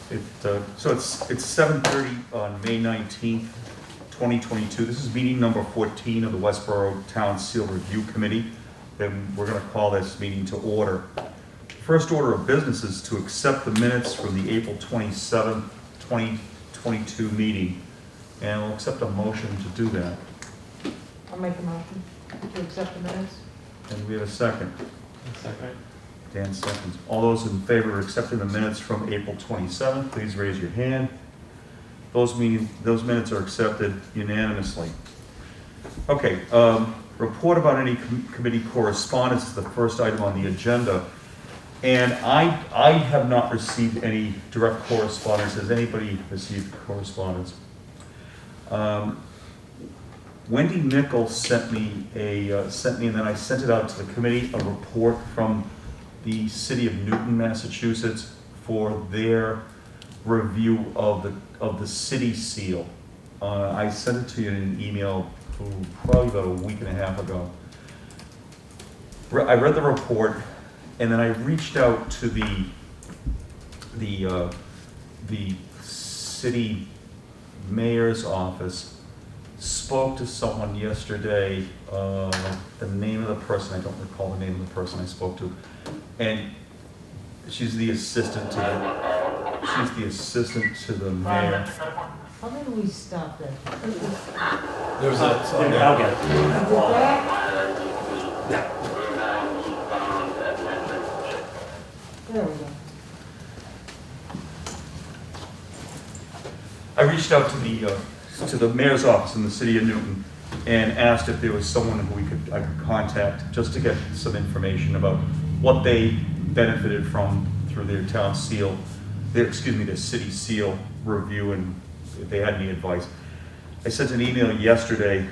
So it's 7:30 on May 19th, 2022. This is meeting number 14 of the Westborough Town Seal Review Committee. And we're going to call this meeting to order. First order of business is to accept the minutes from the April 27th, 2022 meeting. And we'll accept a motion to do that. I'll make a motion to accept the minutes. And we have a second. Second. Dan seconds. All those in favor of accepting the minutes from April 27th, please raise your hand. Those minutes are accepted unanimously. Okay, report about any committee correspondence is the first item on the agenda. And I have not received any direct correspondence. Has anybody received correspondence? Wendy Nichols sent me and then I sent it out to the committee, a report from the city of Newton, Massachusetts, for their review of the city seal. I sent it to you in an email probably about a week and a half ago. I read the report, and then I reached out to the city mayor's office. Spoke to someone yesterday, the name of the person, I don't recall the name of the person I spoke to, and she's the assistant to the mayor. How did we stop that? There was a. I'll get it. There we go. I reached out to the mayor's office in the city of Newton and asked if there was someone who I could contact just to get some information about what they benefited from through their town seal, their city seal review, and if they had any advice. I sent an email yesterday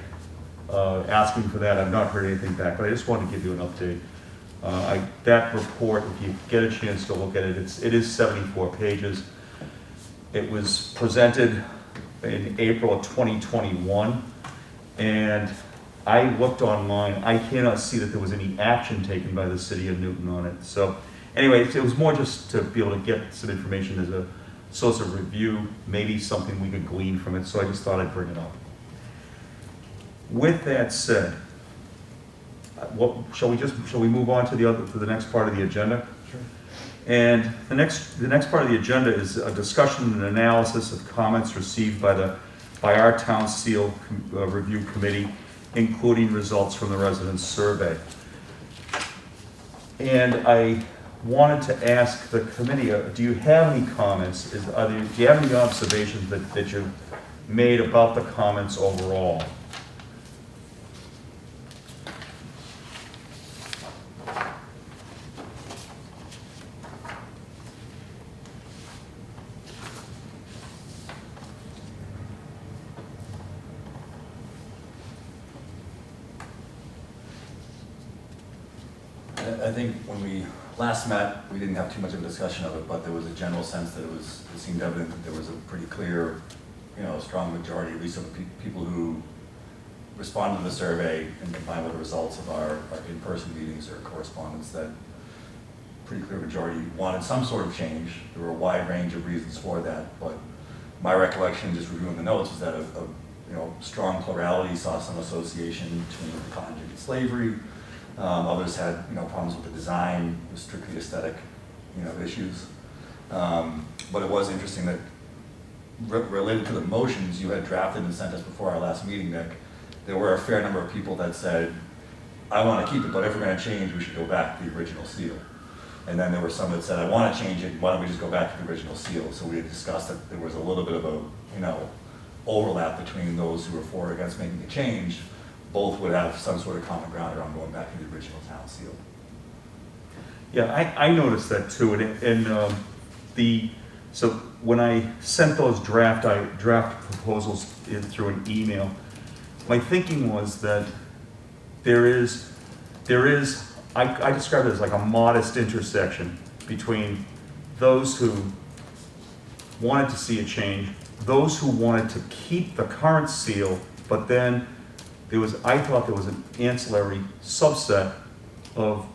asking for that. I've not heard anything back, but I just wanted to give you an update. That report, if you get a chance to look at it, it is 74 pages. It was presented in April of 2021, and I looked online. I cannot see that there was any action taken by the city of Newton on it. So anyway, it was more just to be able to get some information as a source of review, maybe something we could glean from it, so I just thought I'd bring it up. With that said, shall we move on to the next part of the agenda? Sure. And the next part of the agenda is a discussion and analysis of comments received by our town seal review committee, including results from the residents' survey. And I wanted to ask the committee, do you have any comments? Do you have any observations that you've made about the comments overall? I think when we last met, we didn't have too much of a discussion of it, but there was a general sense that it seemed evident that there was a pretty clear, strong majority, at least of the people who responded to the survey and combined with the results of our in-person meetings or correspondence, that pretty clear majority wanted some sort of change. There were a wide range of reasons for that, but my recollection, just reviewing the notes, was that a strong plurality saw some association between the conjugal slavery. Others had, problems with the design, the strictly aesthetic, issues. But it was interesting that related to the motions you had drafted and sent us before our last meeting, Nick, there were a fair number of people that said, I want to keep it, but if we're going to change, we should go back to the original seal. And then there were some that said, I want to change it, why don't we just go back to the original seal? So we had discussed that there was a little bit of a, overlap between those who were for or against making a change. Both would have some sort of common ground around going back to the original town seal. Yeah, I noticed that too, so when I sent those draft proposals in through an email, my thinking was that there is, I described it as like a modest intersection between those who wanted to see a change, those who wanted to keep the current seal, but then I thought there was an ancillary subset of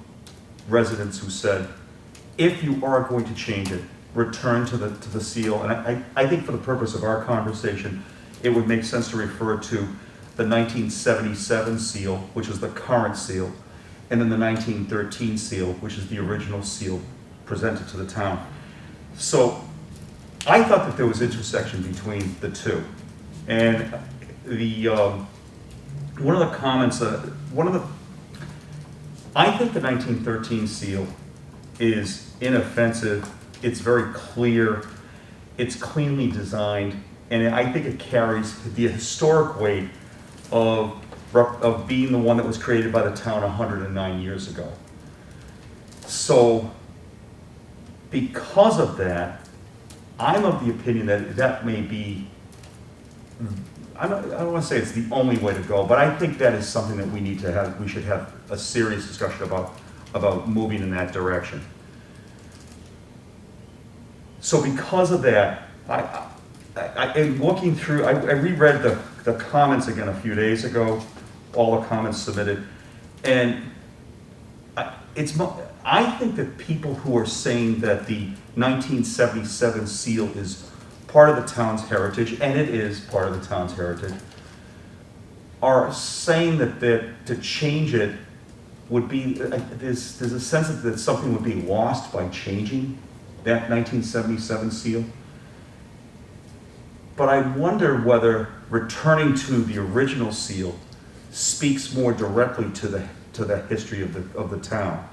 residents who said, if you are going to change it, return to the seal, and I think for the purpose of our conversation, it would make sense to refer to the 1977 seal, which is the current seal, and then the 1913 seal, which is the original seal presented to the town. So I thought that there was intersection between the two. And the, one of the comments, I think the 1913 seal is inoffensive, it's very clear, it's cleanly designed, and I think it carries the historic weight of being the one that was created by the town 109 years ago. So, because of that, I'm of the opinion that that may be, I don't want to say it's the only way to go, but I think that is something that we need to have, we should have a serious discussion about moving in that direction. So because of that, in looking through, I reread the comments again a few days ago, all the comments submitted, and I think that people who are saying that the 1977 seal is part of the town's heritage, and it is part of the town's heritage, are saying that to change it would be, there's a sense that something would be lost by changing that 1977 seal. But I wonder whether returning to the original seal speaks more directly to the history of the town.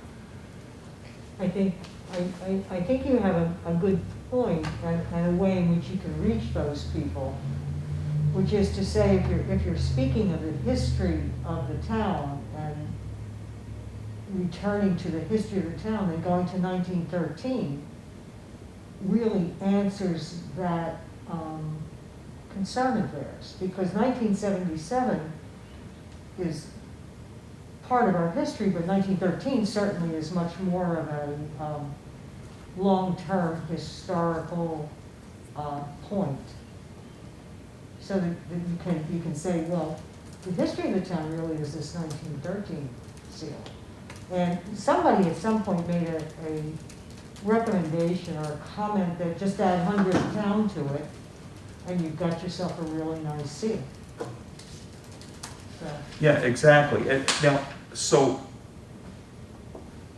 I think you have a good point and a way in which you can reach those people, which is to say, if you're speaking of the history of the town and returning to the history of the town and going to 1913 really answers that concern of theirs, because 1977 is part of our history, but 1913 certainly is much more of a long-term historical point. So that you can say, well, the history of the town really is this 1913 seal. And somebody at some point made a recommendation or a comment that just add 100th town to it, and you've got yourself a really nice seal. So. Yeah, exactly. And now, so,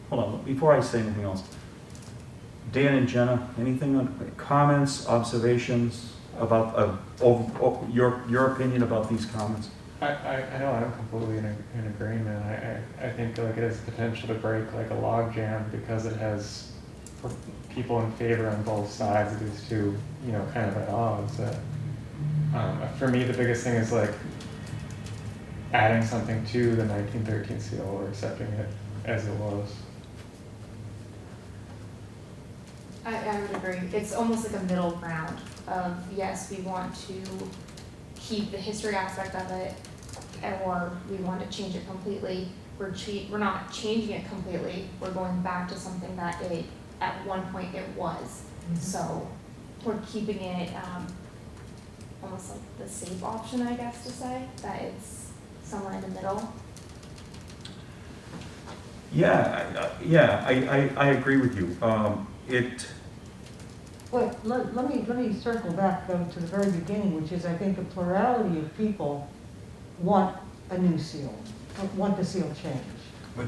hold on, before I say anything else, Dan and Jenna, anything on comments, observations about your opinion about these comments? I know I'm completely in agreement. I think like it has potential to break like a log jam because it has people in favor on both sides of these two, you know, kind of at odds. For me, the biggest thing is like adding something to the 1913 seal or accepting it as it was. I would agree. It's almost like a middle ground of, yes, we want to keep the history aspect of it, or we want to change it completely. We're not changing it completely. We're going back to something that at one point it was. Mm-hmm. So we're keeping it almost like the safe option, I guess, to say, that it's somewhere in the middle. Yeah, I agree with you. Well, let me circle back though to the very beginning, which is I think a plurality of people want a new seal, want the seal changed.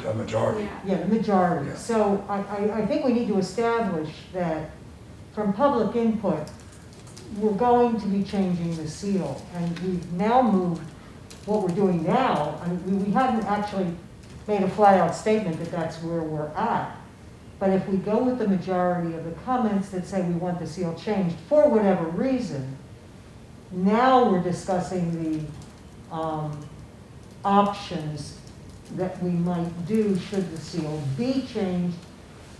A majority. Yeah, the majority. Yeah. So I think we need to establish that from public input, we're going to be changing the seal. And we've now moved what we're doing now. I mean, we haven't actually made a flat-out statement that that's where we're at. But if we go with the majority of the comments that say we want the seal changed for whatever reason, now we're discussing the options that we might do should the seal be changed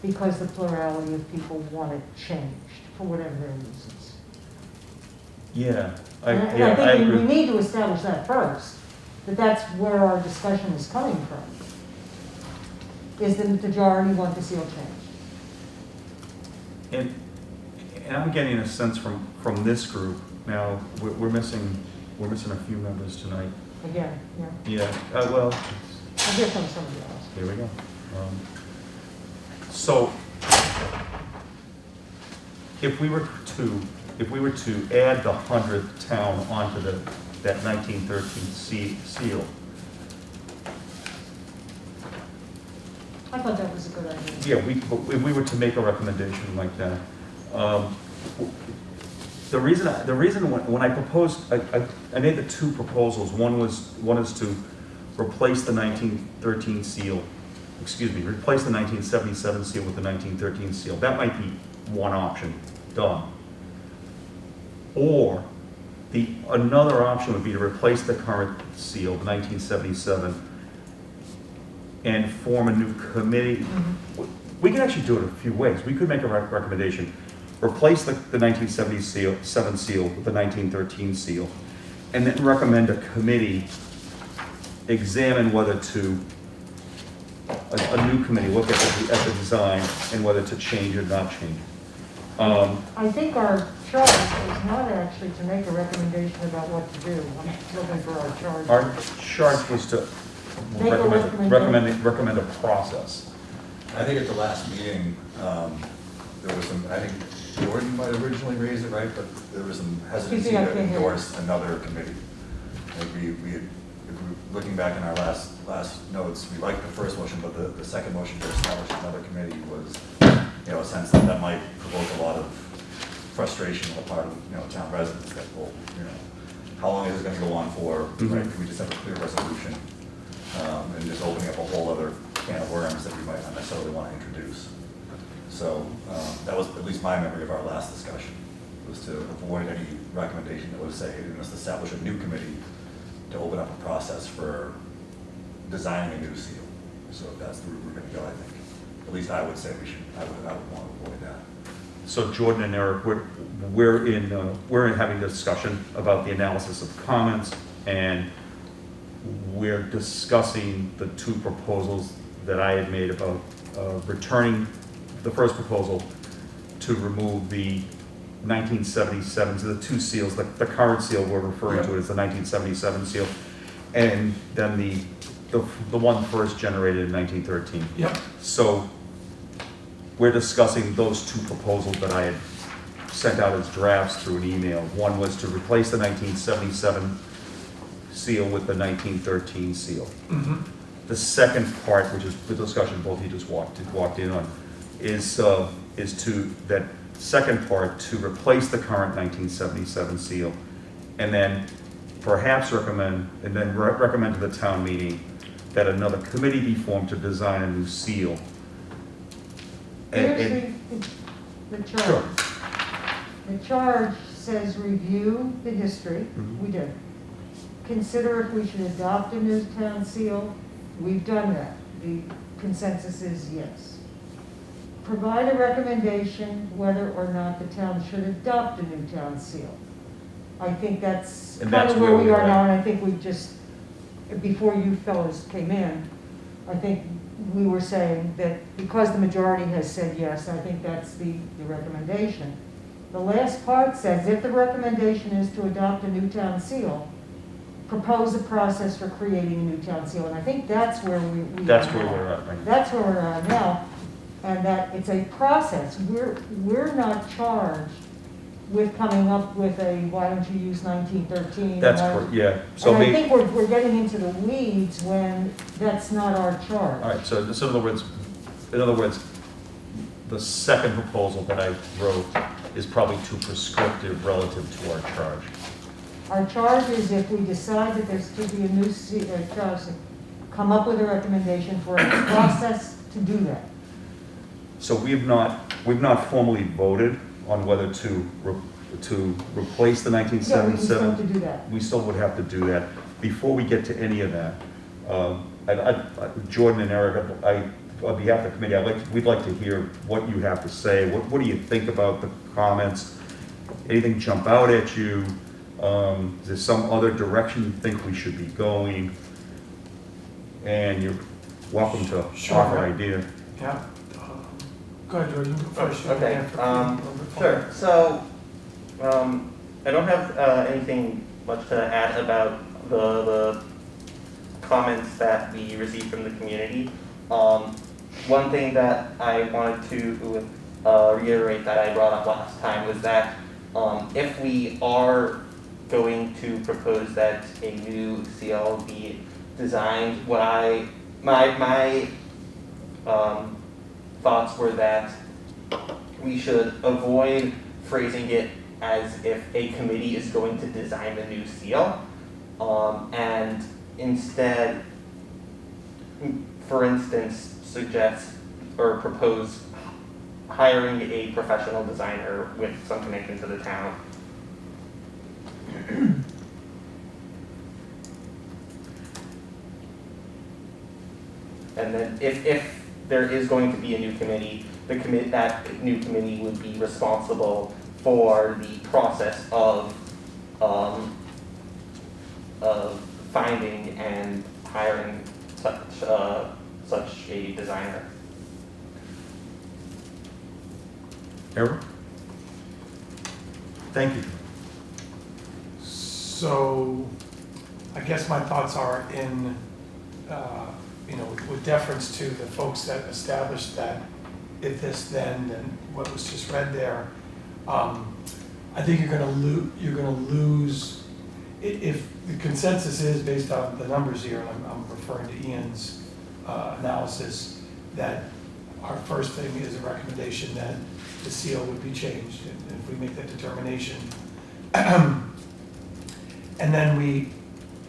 because the plurality of people want it changed for whatever their reasons. Yeah, I I think we agree. need to establish that first, that that's where our discussion is coming from. Is the majority want the seal changed? And I'm getting a sense from this group now. We're missing a few members tonight. Again, yeah. Yeah. Well, I'll hear from somebody else. here we go. So if we were to add the 100th town onto that 1913 seal, I thought that was a good idea. yeah, if we were to make a recommendation like that, the reason when I proposed, I made the two proposals. One is to replace the 1913 seal, replace the 1977 seal with the 1913 seal. That might be one option, done. Or another option would be to replace the current seal, the 1977, and form a new committee. We could actually do it a few ways. We could make a recommendation, replace the 1977 seal with the 1913 seal, and then recommend a committee examine whether to, a new committee look at the design and whether to change or not change. I think our charge is not actually to make a recommendation about what to do. I'm looking for our charge. Our charge was to Make a recommend a process. I think at the last meeting, there was some, I think Jordan might have originally raised it, right, but there was some hesitancy to endorse another committee. Like we had, looking back in our last notes, we liked the first motion, but the second motion to establish another committee was, a sense that might provoke a lot of frustration on the part of, town residents that, well, how long is it gonna go on for, right? Can we just have a clear resolution? And just opening up a whole other can of worms that we might not necessarily want to introduce. So that was at least my memory of our last discussion, was to avoid any recommendation that would say, we must establish a new committee to open up a process for designing a new seal. So if that's the route we're going to go, I think. At least I would say I would want to avoid that. So Jordan and Eric, we're having a discussion about the analysis of comments, and we're discussing the two proposals that I had made about returning the first proposal to remove the 1977, so the two seals, the current seal we're referring to as the 1977 seal, and then the one first generated in 1913. Yep. So we're discussing those two proposals that I had sent out as drafts through an email. One was to replace the 1977 seal with the 1913 seal. The second part, which is the discussion both you just walked in on, is to that second part to replace the current 1977 seal, and then perhaps recommend to the town meeting that another committee be formed to design a new seal. Here's the charge. Sure. The charge says review the history. We did. Consider if we should adopt a new town seal. We've done that. The consensus is yes. Provide a recommendation whether or not the town should adopt a new town seal. I think that's And kind that's of where we where are we're now, at. and I think we just, before you fellows came in, I think we were saying that because the majority has said yes, I think that's the recommendation. The last part says, if the recommendation is to adopt a new town seal, propose a process for creating a new town seal. And I think that's where we That's are where now. we're at right now. That's where we're at now, and that it's a process. We're not charged with coming up with a, why don't you use 1913? That's correct, yeah. So And I maybe, think we're getting into the weeds when that's not our charge. all right, so in other words, the second proposal that I wrote is probably too prescriptive relative to our charge. Our charge is if we decide that there's to be a new charge, come up with a recommendation for a process to do that. So we've not formally voted on whether to replace the Yeah, we still 1977. have to do that. We still would have to do that. Before we get to any of that, Jordan and Eric, on behalf of the committee, we'd like to hear what you have to say. What do you think about the comments? Anything jump out at you? Is there some other direction you think we should be going? And you're welcome to Sure. offer idea. Yeah. Go ahead, Jordan, you go first. Okay, sure. So, I don't have anything much to add about the comments that we received from the community. One thing that I wanted to reiterate that I brought up last time was that if we are going to propose that a new seal be designed, my thoughts were that we should avoid phrasing it as if a committee is going to design the new seal, and instead, for instance, suggest or propose hiring a professional designer with some connection to the town. And then if there is going to be a new committee, that new committee would be responsible for the process of finding and hiring such a designer. Eric? Thank you. So, I guess my thoughts are in, with deference to the folks that established that if this then what was just read there, I think you're gonna lose, if the consensus is based on the numbers here, and I'm referring to Ian's analysis, that our first thing is a recommendation that the seal would be changed, and if we make that determination. And then we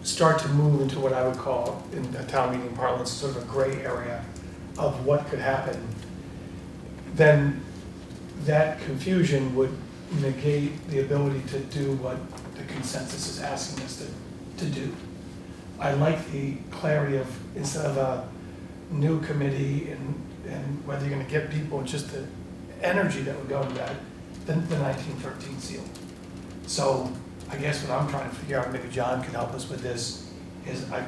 start to move into what I would call, in the town meeting parlance, sort of a gray area of what could happen. Then that confusion would negate the ability to do what the consensus is asking us to do. I like the clarity of, instead of a new committee and whether you're gonna get people, just the energy that would go into that, the 1913 seal. So I guess what I'm trying to figure out, maybe John can help us with this, is I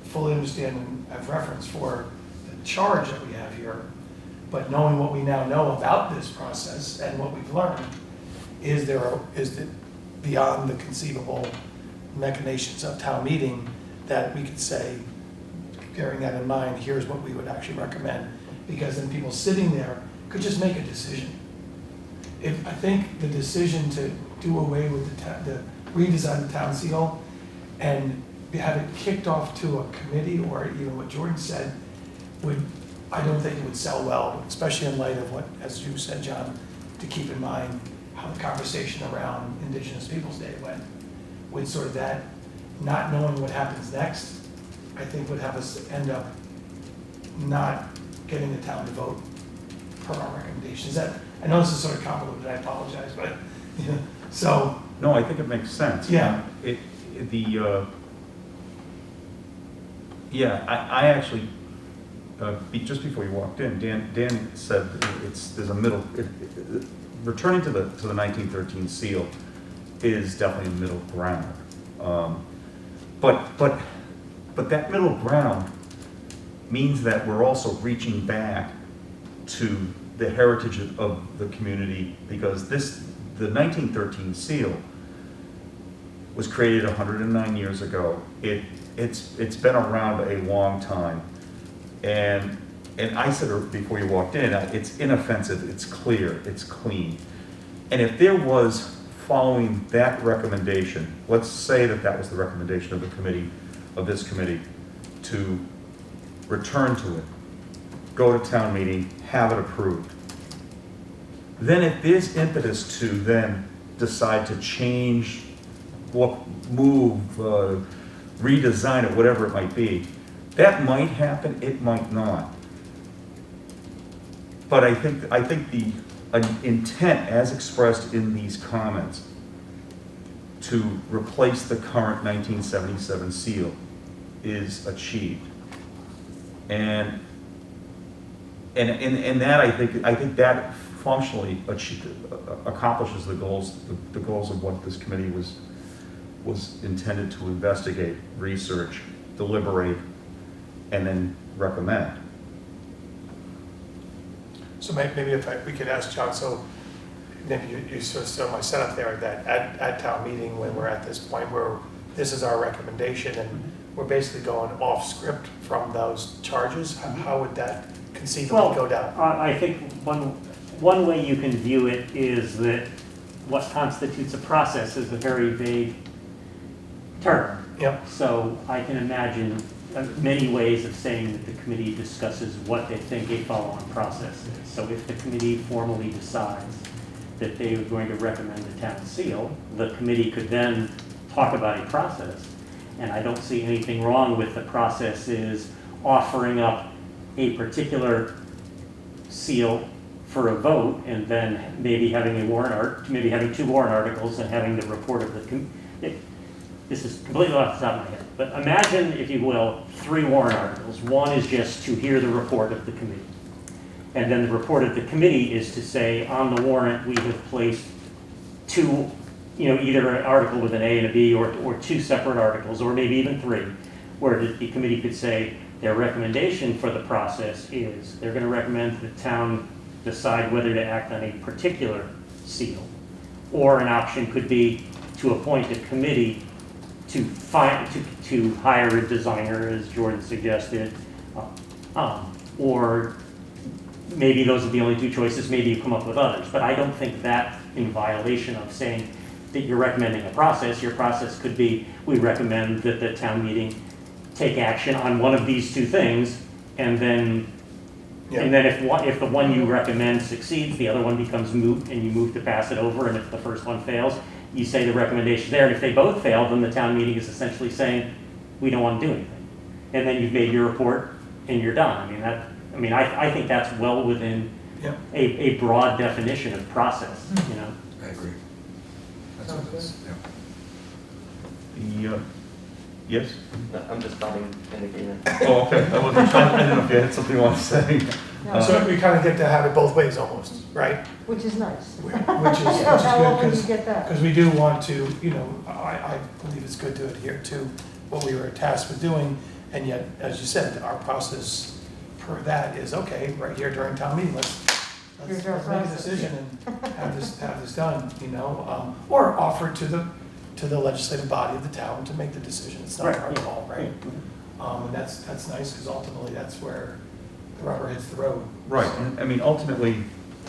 fully understand and have reference for the charge that we have here, but knowing what we now know about this process and what we've learned, is it beyond the conceivable machinations of town meeting that we could say, bearing that in mind, here's what we would actually recommend, because then people sitting there could just make a decision. I think the decision to do away with the redesign the town seal and have it kicked off to a committee, or even what Jordan said, I don't think it would sell well, especially in light of what, as you said, John, to keep in mind how the conversation around Indigenous Peoples' Day went. With sort of that, not knowing what happens next, I think would have us end up not getting the town to vote per our recommendations. I know this is sort of convoluted, I apologize, but, so. No, I think it makes sense. Yeah. I actually, just before you walked in, Dan said there's a middle, returning to the 1913 seal is definitely a middle ground. But that middle ground means that we're also reaching back to the heritage of the community, because the 1913 seal was created 109 years ago. It's been around a long time, and I said before you walked in, it's inoffensive, it's clear, it's clean. And if there was, following that recommendation, let's say that was the recommendation of the committee, of this committee, to return to it, go to town meeting, have it approved. Then if there's impetus to then decide to change, move, redesign it, whatever it might be, that might happen, it might not. But I think the intent as expressed in these comments to replace the current 1977 seal is achieved. And that I think that functionally accomplishes the goals of what this committee was intended to investigate, research, deliberate, and then recommend. So maybe if we could ask John, so maybe you sort of saw my setup there, that at town meeting, when we're at this point where this is our recommendation and we're basically going off script from those charges, how would that conceivably go down? I think one way you can view it is that what constitutes a process is a very vague term. Yep. So I can imagine many ways of saying that the committee discusses what they think a follow-on process is. So if the committee formally decides that they are going to recommend the town seal, the committee could then talk about a process. And I don't see anything wrong with the process is offering up a particular seal for a vote, and then maybe having maybe having 2 warrant articles and having the report of the this is completely off the top of my head, but imagine, if you will, 3 warrant articles. One is just to hear the report of the committee. And then the report of the committee is to say, on the warrant, we have placed 2, either an article with an A and a B, or 2 separate articles, or maybe even 3, where the committee could say their recommendation for the process is they're going to recommend the town decide whether to act on a particular seal. Or an option could be to appoint a committee to hire a designer, as Jordan suggested, or maybe those are the only 2 choices, maybe you come up with others. But I don't think that's in violation of saying that you're recommending a process. Your process could be, we recommend that the town meeting take action on one of these 2 things, and then if the one you recommend succeeds, the other one becomes moot, and you move to pass it over, and if the first one fails, you say the recommendation there, and if they both fail, then the town meeting is essentially saying, we don't want to do anything. And then you've made your report, and you're done. I think that's well within a broad definition of process, I agree. That's what it is, yeah. Yes? No, I'm just nodding in agreement. Oh, okay, I didn't know if you had something you want to say. So we kind of get to have it both ways almost, right? Which is nice. Which is How often good, do you get that? because we do want to, I believe it's good to adhere to what we were tasked with doing, and yet, as you said, our process per that is, okay, right here during town meeting, let's Here's our make a process. decision and have this done, or offer it to the legislative body of the town to make the decision. It's not Right, our yeah. call, right? And that's nice, because ultimately that's where the rubber hits the road. Right, and ultimately,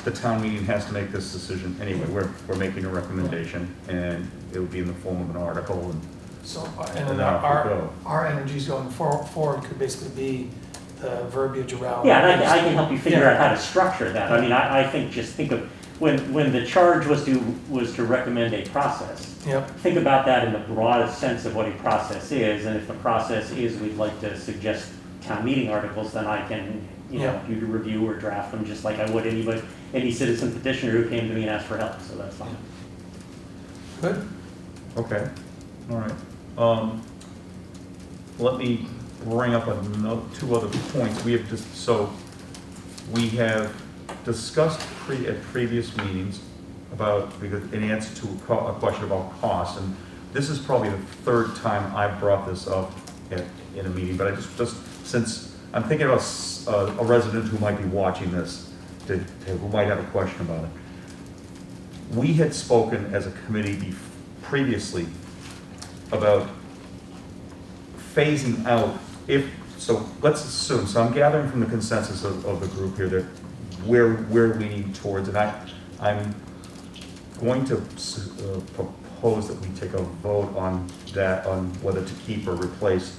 the town meeting has to make this decision anyway. We're making a recommendation, and it would be in the form of an article, and So, And and then off we go. our energies going forward could basically be the verbiage around. Yeah, and I can help you figure out how to structure that. I think of, when the charge was to recommend a process, Yep, think about that in the broadest sense of what a process is, and if the process is we'd like to suggest town meeting articles, then I can, Yeah. you to review or draft them just like I would any citizen petitioner who came to me and asked for help, so that's fine. good. okay, all right. Let me bring up 2 other points. We have discussed at previous meetings about, in answer to a question about cost, and this is probably the 3rd time I've brought this up in a meeting, but I just since I'm thinking about a resident who might be watching this, who might have a question about it. We had spoken as a committee previously about phasing out, so let's assume, so I'm gathering from the consensus of the group here that we're leaning towards, and I'm going to propose that we take a vote on that, on whether to keep or replace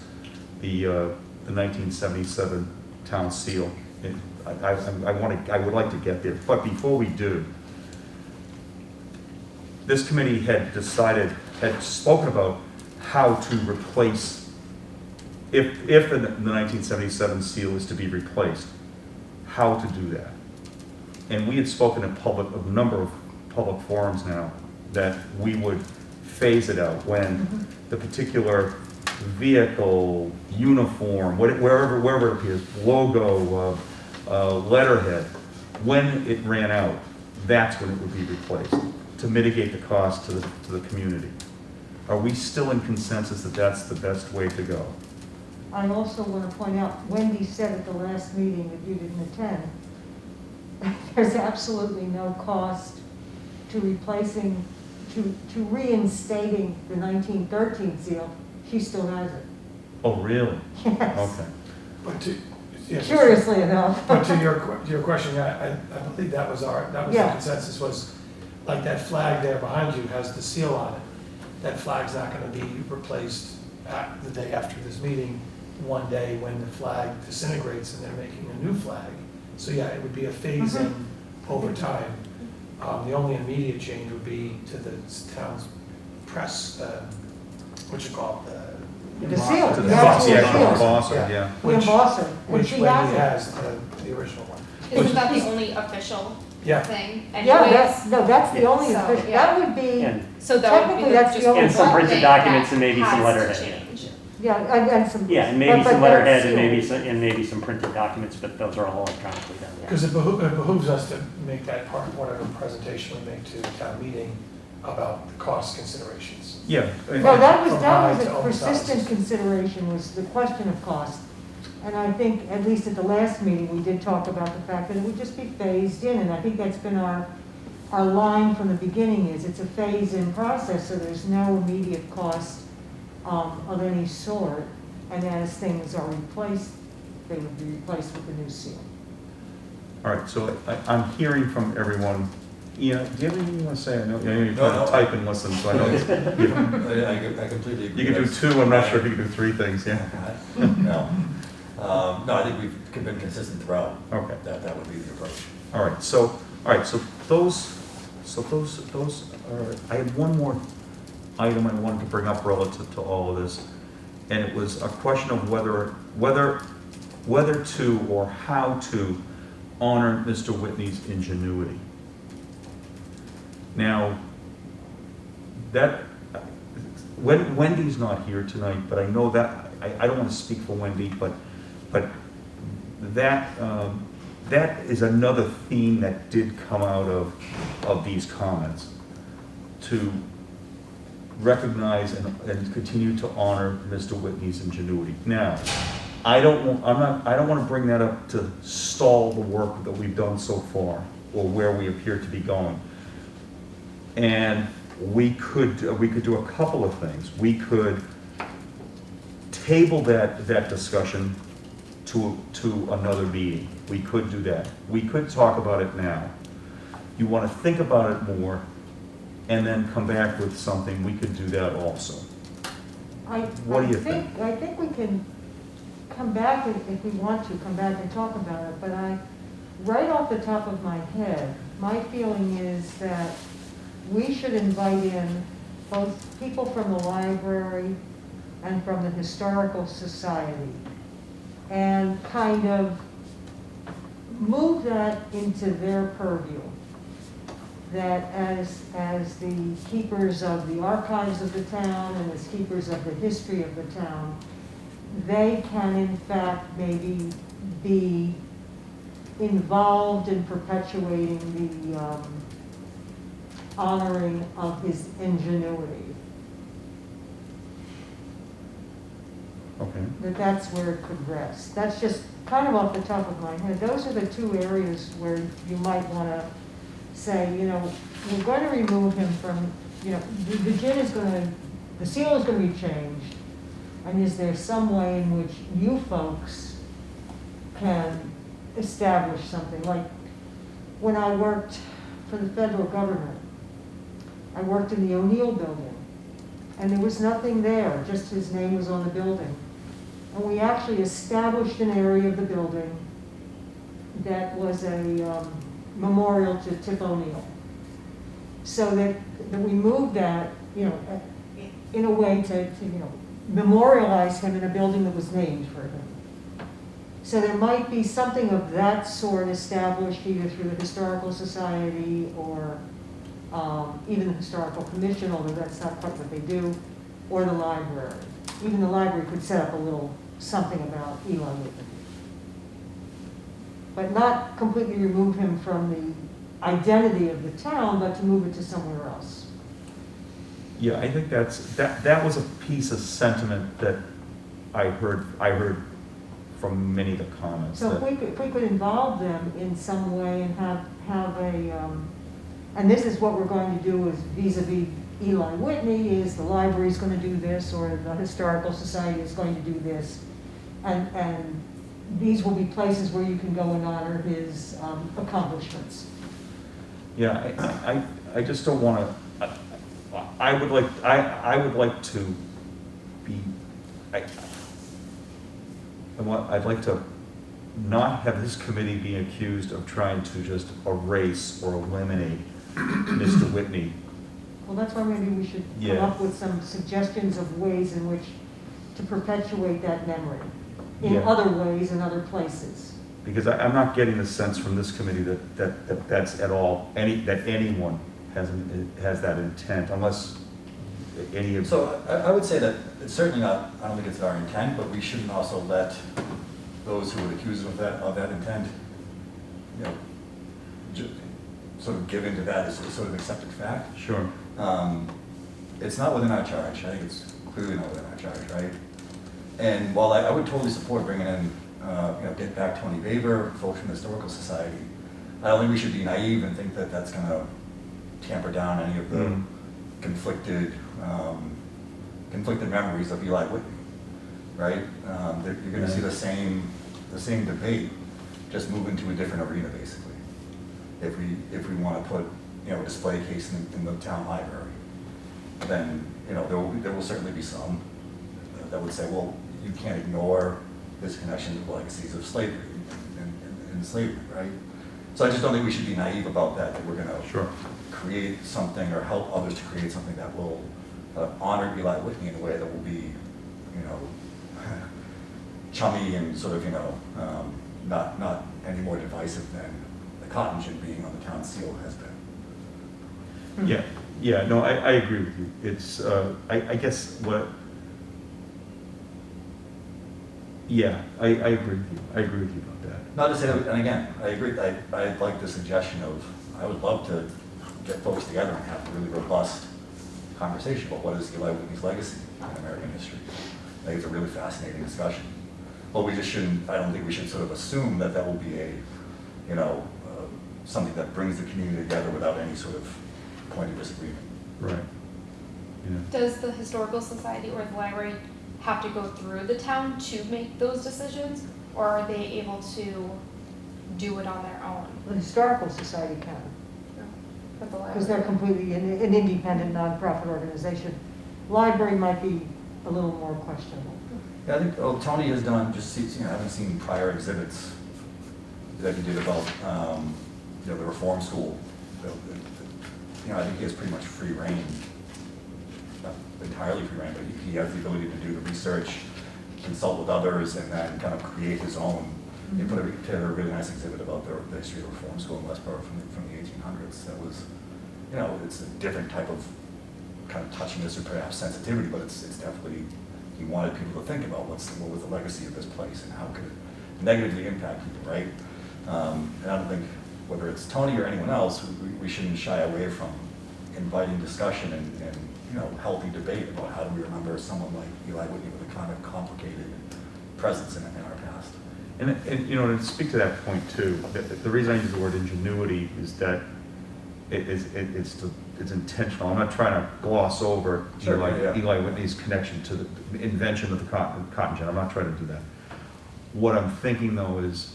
the 1977 town seal. I would like to get there, but before we do, this committee had spoken about how to replace, if the 1977 seal is to be replaced, how to do that. And we had spoken in a number of public forums now, that we would phase it out when the particular vehicle, uniform, wherever it appears, logo, letterhead, when it ran out, that's when it would be replaced, to mitigate the cost to the community. Are we still in consensus that that's the best way to go? I also want to point out, Wendy said at the last meeting that you didn't attend, there's absolutely no cost to replacing, to reinstating the 1913 seal. She still has it. Oh, really? Yes. Okay. But yes, curiously enough. But to your question, I believe that was the Yeah. consensus was, like that flag there behind you has the seal on it. That flag's not gonna be replaced the day after this meeting, one day when the flag disintegrates and they're making a new flag. So yeah, it would be a phase in over time. The only immediate change would be to the town's press, what you call it, The seal, To the the actual actual seal. embosser, yeah. The embosser, which she Wendy has it. has, the original one. Isn't that the only official Yeah, thing Yeah, anyways? that's the Yeah. only So, official, yeah. that would be, And, So that would be Technically, that's the just only one And some printed thing documents that and maybe some has to letterhead. change. yeah, and some. yeah, and maybe but some that letterhead seal. and maybe some printed documents, but those are all electronically done. because it behooves us to make that part of whatever presentation we make to the town meeting about the cost considerations. Yeah. No, that was From high a to all persistent sizes. consideration, was the question of cost. And I think, at least at the last meeting, we did talk about the fact that it would just be phased in, and I think that's been our line from the beginning, is it's a phase-in process, so there's no immediate cost of any sort, and as things are replaced, they would be replaced with a new seal. All right, so I'm hearing from everyone. Ian, do you have anything you want to say? I know you're No, trying no. to type and listen, so I know it's, I completely agree. you can do That's- two, I'm not sure if you can do three things, yeah. No. No, I think we've been consistent throughout. Okay. That would be the approach. All right, so those are, I had one more item I wanted to bring up relative to all of this, and it was a question of whether to or how to honor Mr. Whitney's ingenuity. Now, Wendy's not here tonight, but I know that, I don't want to speak for Wendy, but that is another theme that did come out of these comments, to recognize and continue to honor Mr. Whitney's ingenuity. Now, I don't want to bring that up to stall the work that we've done so far, or where we appear to be going. And we could do a couple of things. We could table that discussion to another meeting. We could do that. We could talk about it now. You want to think about it more, and then come back with something, we could do that also. What do you think? I think we can come back, if we want to, come back and talk about it, but right off the top of my head, my feeling is that we should invite in both people from the library and from the Historical Society, and kind of move that into their purview. That as the keepers of the archives of the town and as keepers of the history of the town, they can in fact maybe be involved in perpetuating the honoring of his ingenuity. Okay. That's where it could rest. That's just kind of off the top of my head. Those are the two areas where you might want to say, we're going to remove him from, the gin is going to, the seal is going to be changed. And is there some way in which you folks can establish something? Like when I worked for the federal government, I worked in the O'Neill building, and there was nothing there, just his name was on the building. And we actually established an area of the building that was a memorial to Tip O'Neill. So that we moved that, in a way to memorialize him in a building that was named for him. So there might be something of that sort established either through the Historical Society or even the Historical Commission, although that's not quite what they do, or the library. Even the library could set up a little something about Eli Whitney. But not completely remove him from the identity of the town, but to move it to somewhere else. Yeah, I think that was a piece of sentiment that I heard from many of the comments. So if we could involve them in some way and have a, and this is what we're going to do is vis-a-vis Eli Whitney, is the library's going to do this, or the Historical Society is going to do this, and these will be places where you can go and honor his accomplishments. Yeah, I just don't want to, I would like to be, I'd like to not have this committee be accused of trying to just erase or eliminate Mr. Whitney. Well, that's why maybe we should come Yeah. up with some suggestions of ways in which to perpetuate that memory in Yeah. other ways in other places. Because I'm not getting the sense from this committee that's at all, that anyone has that intent, unless any of. So I would say that it's certainly not, I don't think it's our intent, but we shouldn't also let those who would accuse of that intent, you know, sort of give into that as a sort of accepted fact. Sure. It's not within our charge. I think it's clearly not within our charge, right? And while I would totally support bringing in, get back Tony Baber, folks from the Historical Society, I don't think we should be naive and think that that's going to tamper down any of the conflicted memories of Eli Whitney, right? You're going to see the same debate, just move into a different arena, basically. If we want to put, a display case in the town library, then, there will certainly be some that would say, well, you can't ignore this connection to the legacies of slavery and slavery, right? So I just don't think we should be naive about that we're going to create something or help others to create something that will honor Eli Whitney in a way that will be, chummy and sort of, not any more divisive than the cotton gin being on the town seal has been. Yeah, no, I agree with you. It's, I guess what, I agree with you. I agree with you about that. Not to say that, and again, I agree, I like the suggestion of, I would love to get folks together and have a really robust conversation about what is Eli Whitney's legacy in American history. I think it's a really fascinating discussion. But we just shouldn't, I don't think we should sort of assume that that will be a, something that brings the community together without any sort of point of disagreement. Right. Yeah. Does the Historical Society or the library have to go through the town to make those decisions, or are they able to do it on their own? The Historical Society can, At the because they're library? completely an independent nonprofit organization. Library might be a little more questionable. Yeah, I think, Tony has done, I haven't seen prior exhibits that he did about, the reform school. I think he has pretty much free reign, not entirely free reign, but he has the ability to do the research, consult with others, and then kind of create his own. He put together a really nice exhibit about the history of the reform school in Westborough from the 1800s. That was, it's a different type of kind of touchiness or perhaps sensitivity, but it's definitely, he wanted people to think about what was the legacy of this place and how could it negatively impact people, right? And I don't think, whether it's Tony or anyone else, we shouldn't shy away from inviting discussion and healthy debate about how do we remember someone like Eli Whitney with a kind of complicated presence in our past. And to speak to that point too, the reason I use the word ingenuity is that it's intentional. I'm not trying to gloss over Eli Whitney's connection to the invention of the cotton gin. I'm not trying to do that. What I'm thinking though is,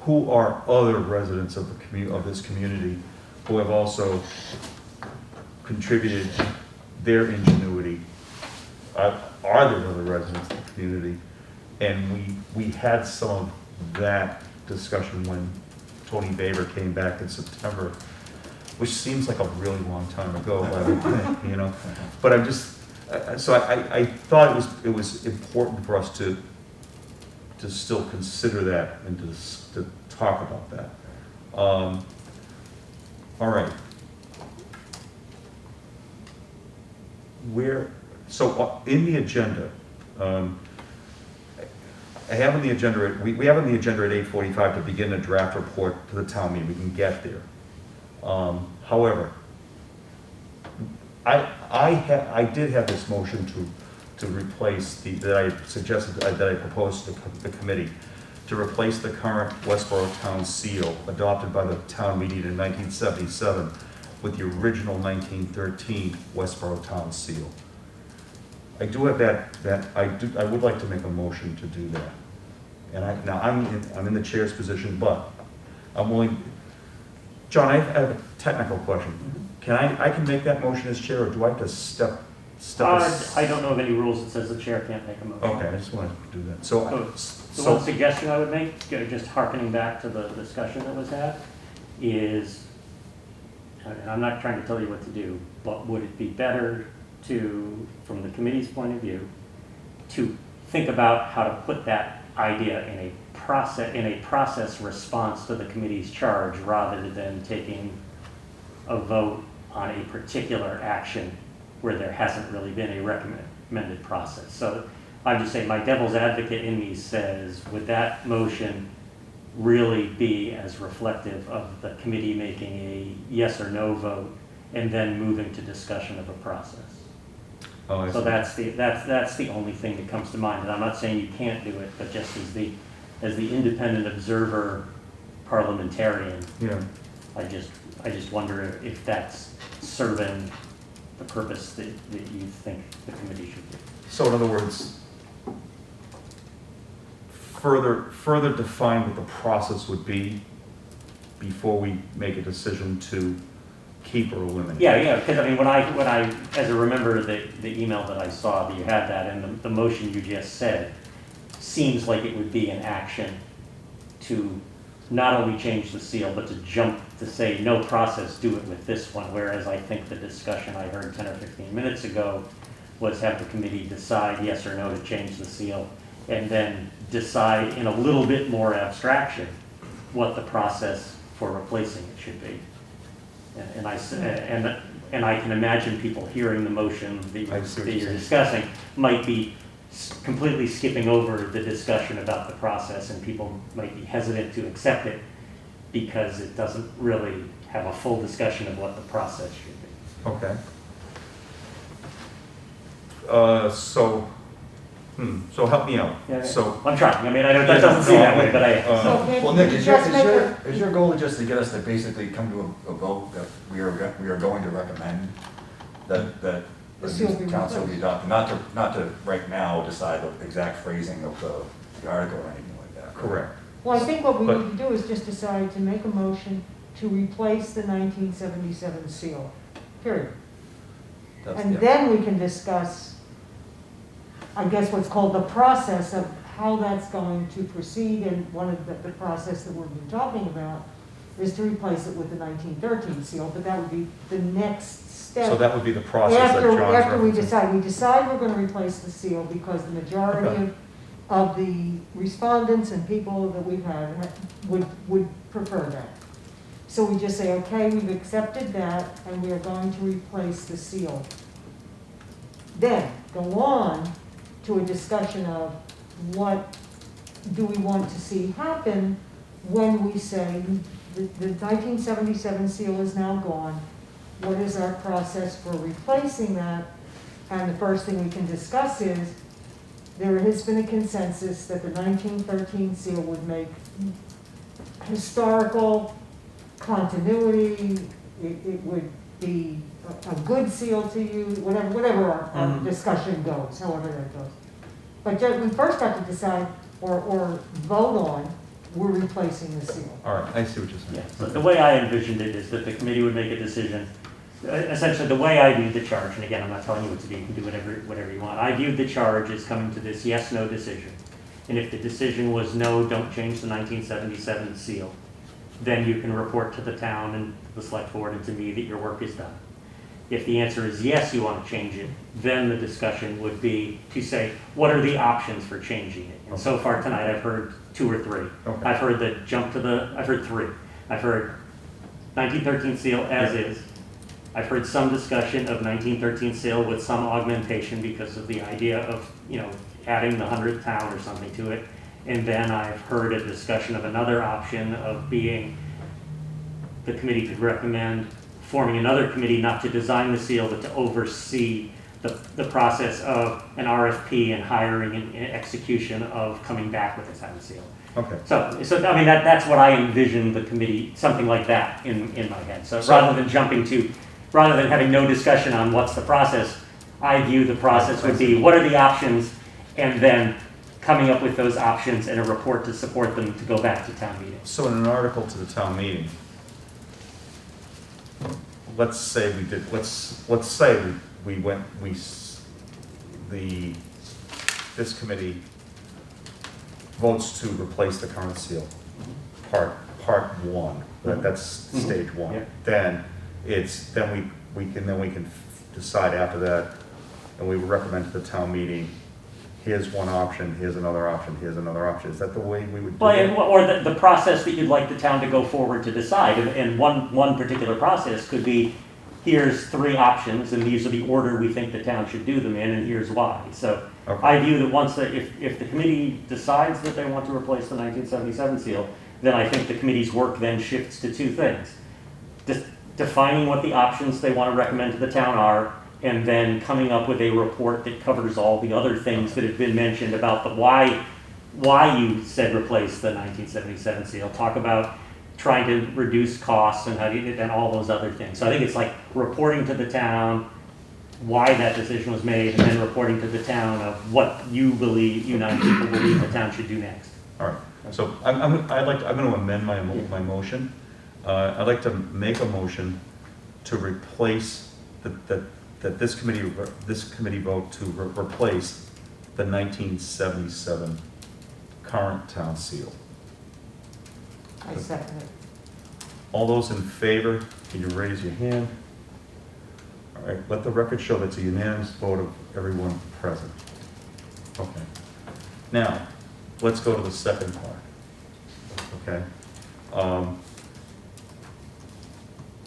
who are other residents of this community who have also contributed their ingenuity? Are there other residents of the community? And we had some of that discussion when Tony Baber came back in September, which seems like a really long time ago, by the way, But I'm just, so I thought it was important for us to still consider that and to talk about that. All right. So in the agenda, I have on the agenda, we have on the agenda at 8:45 to begin a draft report to the town meeting. We can get there. However, I did have this motion to replace that I suggested, that I proposed to the committee, to replace the current Westborough Town seal adopted by the town meeting in 1977 with the original 1913 Westborough Town seal. I do have that I would like to make a motion to do that. and now I'm in the chair's position, but I'm willing, John, I have a technical question. Can I can make that motion as chair, or do I have to step? I don't know of any rules that says the chair can't make a motion. Okay, I just wanted to do that. So one suggestion I would make, just hearkening back to the discussion that was had, is, and I'm not trying to tell you what to do, but would it be better to, from the committee's point of view, to think about how to put that idea in a process response to the committee's charge, rather than taking a vote on a particular action where there hasn't really been a recommended process. So I'm just saying, my devil's advocate in me says, would that motion really be as reflective of the committee making a yes or no vote and then moving to discussion of a process? Oh, I So see. that's the only thing that comes to mind. And I'm not saying you can't do it, but just as the independent observer parliamentarian, Yeah. I just wonder if that's serving the purpose that you think the committee should do. So in other words, further define what the process would be before we make a decision to keep or eliminate. Yeah, because I mean, when I, as I remember the email that I saw, that you had that, and the motion you just said, seems like it would be an action to not only change the seal, but to jump to say, no process, do it with this one. Whereas I think the discussion I heard 10 or 15 minutes ago was have the committee decide yes or no to change the seal, and then decide in a little bit more abstraction what the process for replacing it should be. And I can imagine people hearing the motion that I see what you're you're saying. discussing might be completely skipping over the discussion about the process, and people might be hesitant to accept it because it doesn't really have a full discussion of what the process should be. Okay. So help me out. Yeah, So, I'm trying. I mean, I know that doesn't seem that way, but I. So can Well, Nick, you is just make is your goal just to get us to basically come to a vote that we are going to recommend that The seal be council be replaced. adopted, not to right now decide the exact phrasing of the article or anything like that? correct. Well, I think what we But- need to do is just decide to make a motion to replace the 1977 seal, period. That's- And yeah. then we can discuss, I guess, what's called the process of how that's going to proceed. And one of the process that we've been talking about is to replace it with the 1913 seal, but that would be the next step. So that would be the process that John's After we referencing. decide we're gonna replace the seal, because the majority Okay. of the respondents and people that we've had would prefer that. So we just say, okay, we've accepted that, and we are going to replace the seal. Then go on to a discussion of what do we want to see happen when we say the 1977 seal is now gone. What is our process for replacing that? And the first thing we can discuss is, there has been a consensus that the 1913 seal would make historical continuity, it would be a good seal to use, whatever our discussion goes, however that goes. But we first have to decide or vote on, we're replacing the seal. All right, I see what you're saying. Yeah, so the way I envisioned it is that the committee would make a decision. Essentially, the way I viewed the charge, and again, I'm not telling you what to do, you can do whatever you want. I viewed the charge as coming to this yes/no decision. And if the decision was no, don't change the 1977 seal, then you can report to the town and the select board and to me that your work is done. If the answer is yes, you want to change it, then the discussion would be to say, what are the options for changing it? And so far tonight, I've heard 2 or 3. Okay. I've heard I've heard 3. I've heard 1913 seal as is. I've heard some discussion of 1913 seal with some augmentation because of the idea of, adding the 100th town or something to it. And then I've heard a discussion of another option of being, the committee could recommend forming another committee not to design the seal, but to oversee the process of an RFP and hiring and execution of coming back with a town seal. Okay. So I mean, that's what I envision the committee, something like that in my head. So rather than having no discussion on what's the process, I view the process would be, what are the options, and then coming up with those options and a report to support them to go back to town meeting. So in an article to the town meeting, let's say this committee votes to replace the current seal, part one, that's stage one. Yeah. Then we can decide after that, and we would recommend to the town meeting, here's one option, here's another option, here's another option. Is that the way we would do Well, it? or the process that you'd like the town to go forward to decide, and one particular process could be, here's 3 options, and these are the order we think the town should do them in, and here's why. So Okay. I view that if the committee decides that they want to replace the 1977 seal, then I think the committee's work then shifts to 2 things. Defining what the options they want to recommend to the town are, and then coming up with a report that covers all the other things that have been mentioned about the why you said replace the 1977 seal. Talk about trying to reduce costs and and all those other things. So I think it's like reporting to the town why that decision was made, and then reporting to the town of what you nine people believe the town should do next. All right, so I'm going to amend my motion. I'd like to make a motion to replace that this committee vote to replace the 1977 current town seal. I second it. All those in favor, can you raise your hand? All right, let the record show that's a unanimous vote of everyone present. Okay. Now, let's go to the second part. Okay.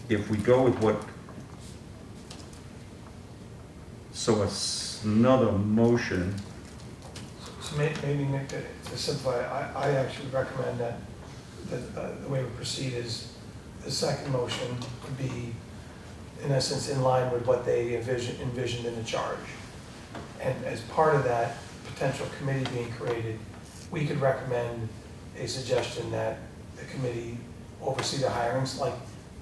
If we go with what, so another motion, So maybe Nick, to simplify, I actually recommend that the way we proceed is the second motion would be, in essence, in line with what they envisioned in the charge. And as part of that potential committee being created, we could recommend a suggestion that the committee oversee the hirings. Like,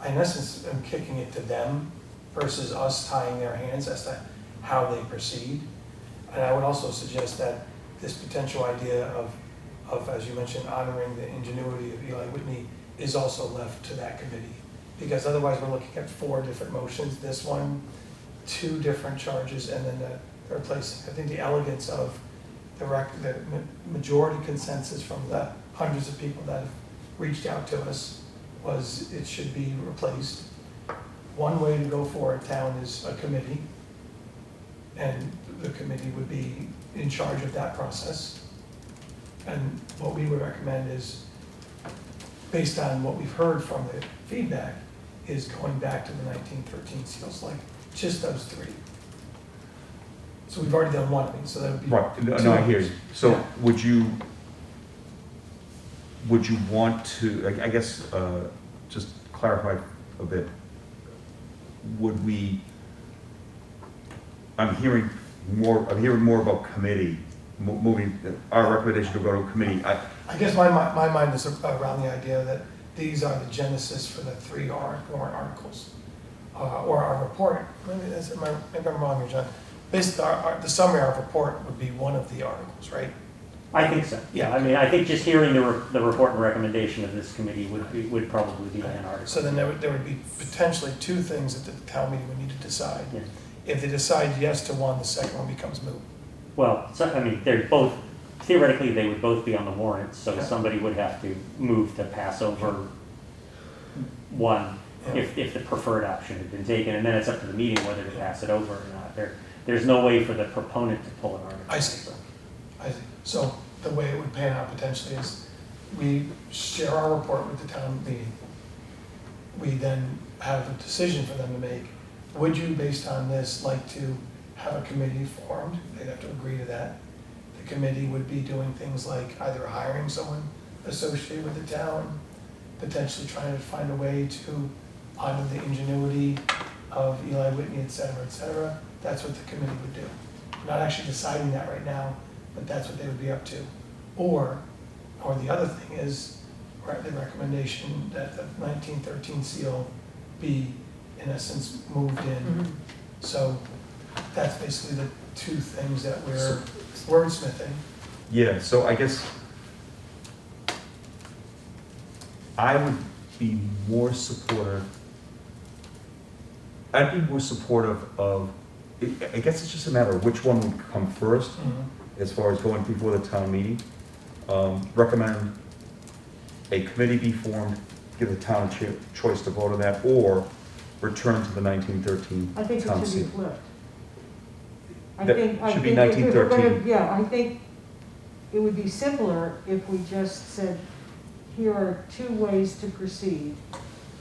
I, in essence, am kicking it to them versus us tying their hands as to how they proceed. And I would also suggest that this potential idea of, as you mentioned, honoring the ingenuity of Eli Whitney is also left to that committee. Because otherwise we're looking at 4 different motions, this one, 2 different charges, and then the replacing. I think the elegance of the majority consensus from the hundreds of people that have reached out to us was it should be replaced. One way to go for a town is a committee, and the committee would be in charge of that process. And what we would recommend is, based on what we've heard from the feedback, is going back to the 1913 seals, like just those 3. So we've already done one, I mean, so that would be. right, no, 2 I hear you. So Yeah. would you want to, I guess, just clarify a bit, would we, I'm hearing more about committee, moving, our recommendation to go to a committee. I guess my mind is around the idea that these are the genesis for the 3 warrant articles, or our report. Maybe I'm wrong here, John. Basically, the summary of our report would be one of the articles, right? I think so. Yeah, I mean, I think just hearing the report and recommendation of this committee would probably be an article. So then there would be potentially 2 things that the town meeting would need to decide. Yeah. If they decide yes to one, the second one becomes moot. Well, so, I mean, they're both, theoretically, they would both be on the warrant, so Yeah. somebody would have to move to pass over one Yeah. if the preferred option had been taken, and then it's up to the meeting whether to pass it over or not. There's no way for the proponent to pull an article. I see. So the way it would pan out potentially is we share our report with the town meeting. We then have a decision for them to make. Would you, based on this, like to have a committee formed? They'd have to agree to that. The committee would be doing things like either hiring someone associated with the town, potentially trying to find a way to honor the ingenuity of Eli Whitney, et cetera, et cetera. That's what the committee would do. We're not actually deciding that right now, but that's what they would be up to. Or the other thing is, the recommendation that the 1913 seal be, in essence, moved in. So that's basically the 2 things that we're wordsmithing. Yeah, so I guess I would be more supportive, I'd be more supportive of, I guess it's just a matter of which one would come first as far as going before the town meeting. Recommend a committee be formed, give the town a choice to vote on that, or return to the 1913 I think town it should be seal. flipped. I That think should be if we're gonna- 1913. Yeah, I think it would be simpler if we just said, here are two ways to proceed.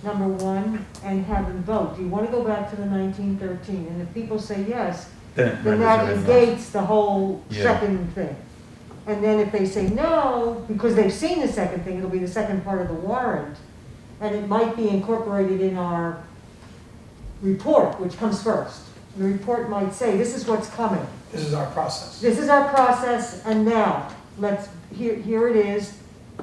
Number one, and have them vote. Do you want to go back to the 1913? And if people say yes, Then it then renders that everything else. negates the whole Yeah. second thing. And then if they say no, because they've seen the second thing, it'll be the second part of the warrant. And it might be incorporated in our report, which comes first. The report might say, this is what's coming. This is our process. This is our process, and now, here it is.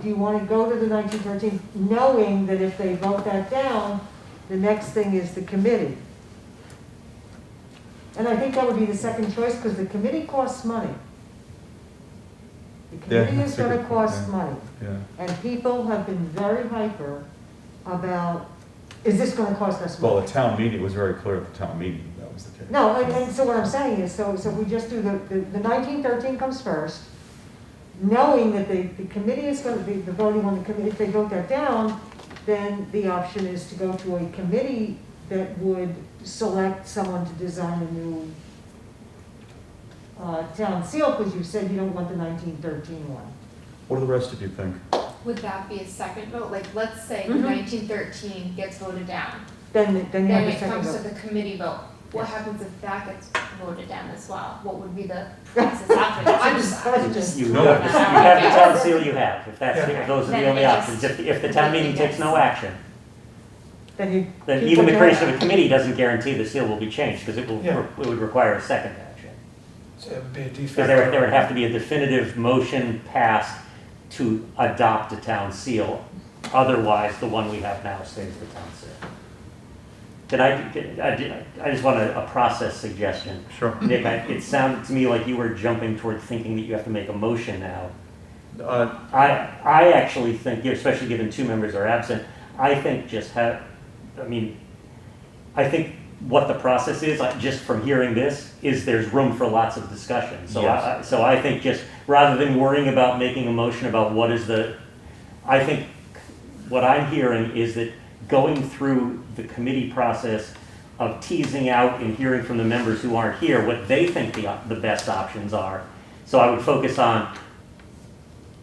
Do you want to go to the 1913, knowing that if they vote that down, the next thing is the committee? And I think that would be the second choice, because the committee costs money. The Yeah, committee is that's a gonna good point, cost yeah. money, Yeah. and people have been very hyper about, is this gonna cost us money? Well, the town meeting, it was very clear at the town meeting that was the case. No, and so what I'm saying is, so we just do the 1913 comes first, knowing that the committee is going to be, the voting on the committee, if they vote that down, then the option is to go to a committee that would select someone to design a new town seal, because you said you don't want the 1913 one. What do the rest of you think? Would that be a second vote? Like, let's say the Mhm. 1913 gets voted down. Then you have Then the it second comes to vote. the committee vote. What Yes. happens if that gets voted down as well? What would be the process after that? I'm just You No. have, you have the town seal you have, if that's, if those are Then the only it just- options. If the town meeting takes no action, Then you. then keep even the what you creation of have. a committee doesn't guarantee the seal will be changed, because it Yeah. would require a second action. So it would be a de Because facto. there would have to be a definitive motion passed to adopt a town seal. Otherwise, the one we have now stays the town seal. I just want a process suggestion. Sure. Nick, it sounded to me like you were jumping toward thinking that you have to make a motion now. I actually think, especially given two members are absent, I think I think what the process is, just from hearing this, is there's room for lots of discussion. So Yes. so I think just, rather than worrying about making a motion about I think what I'm hearing is that going through the committee process of teasing out and hearing from the members who aren't here what they think the best options are. So I would focus on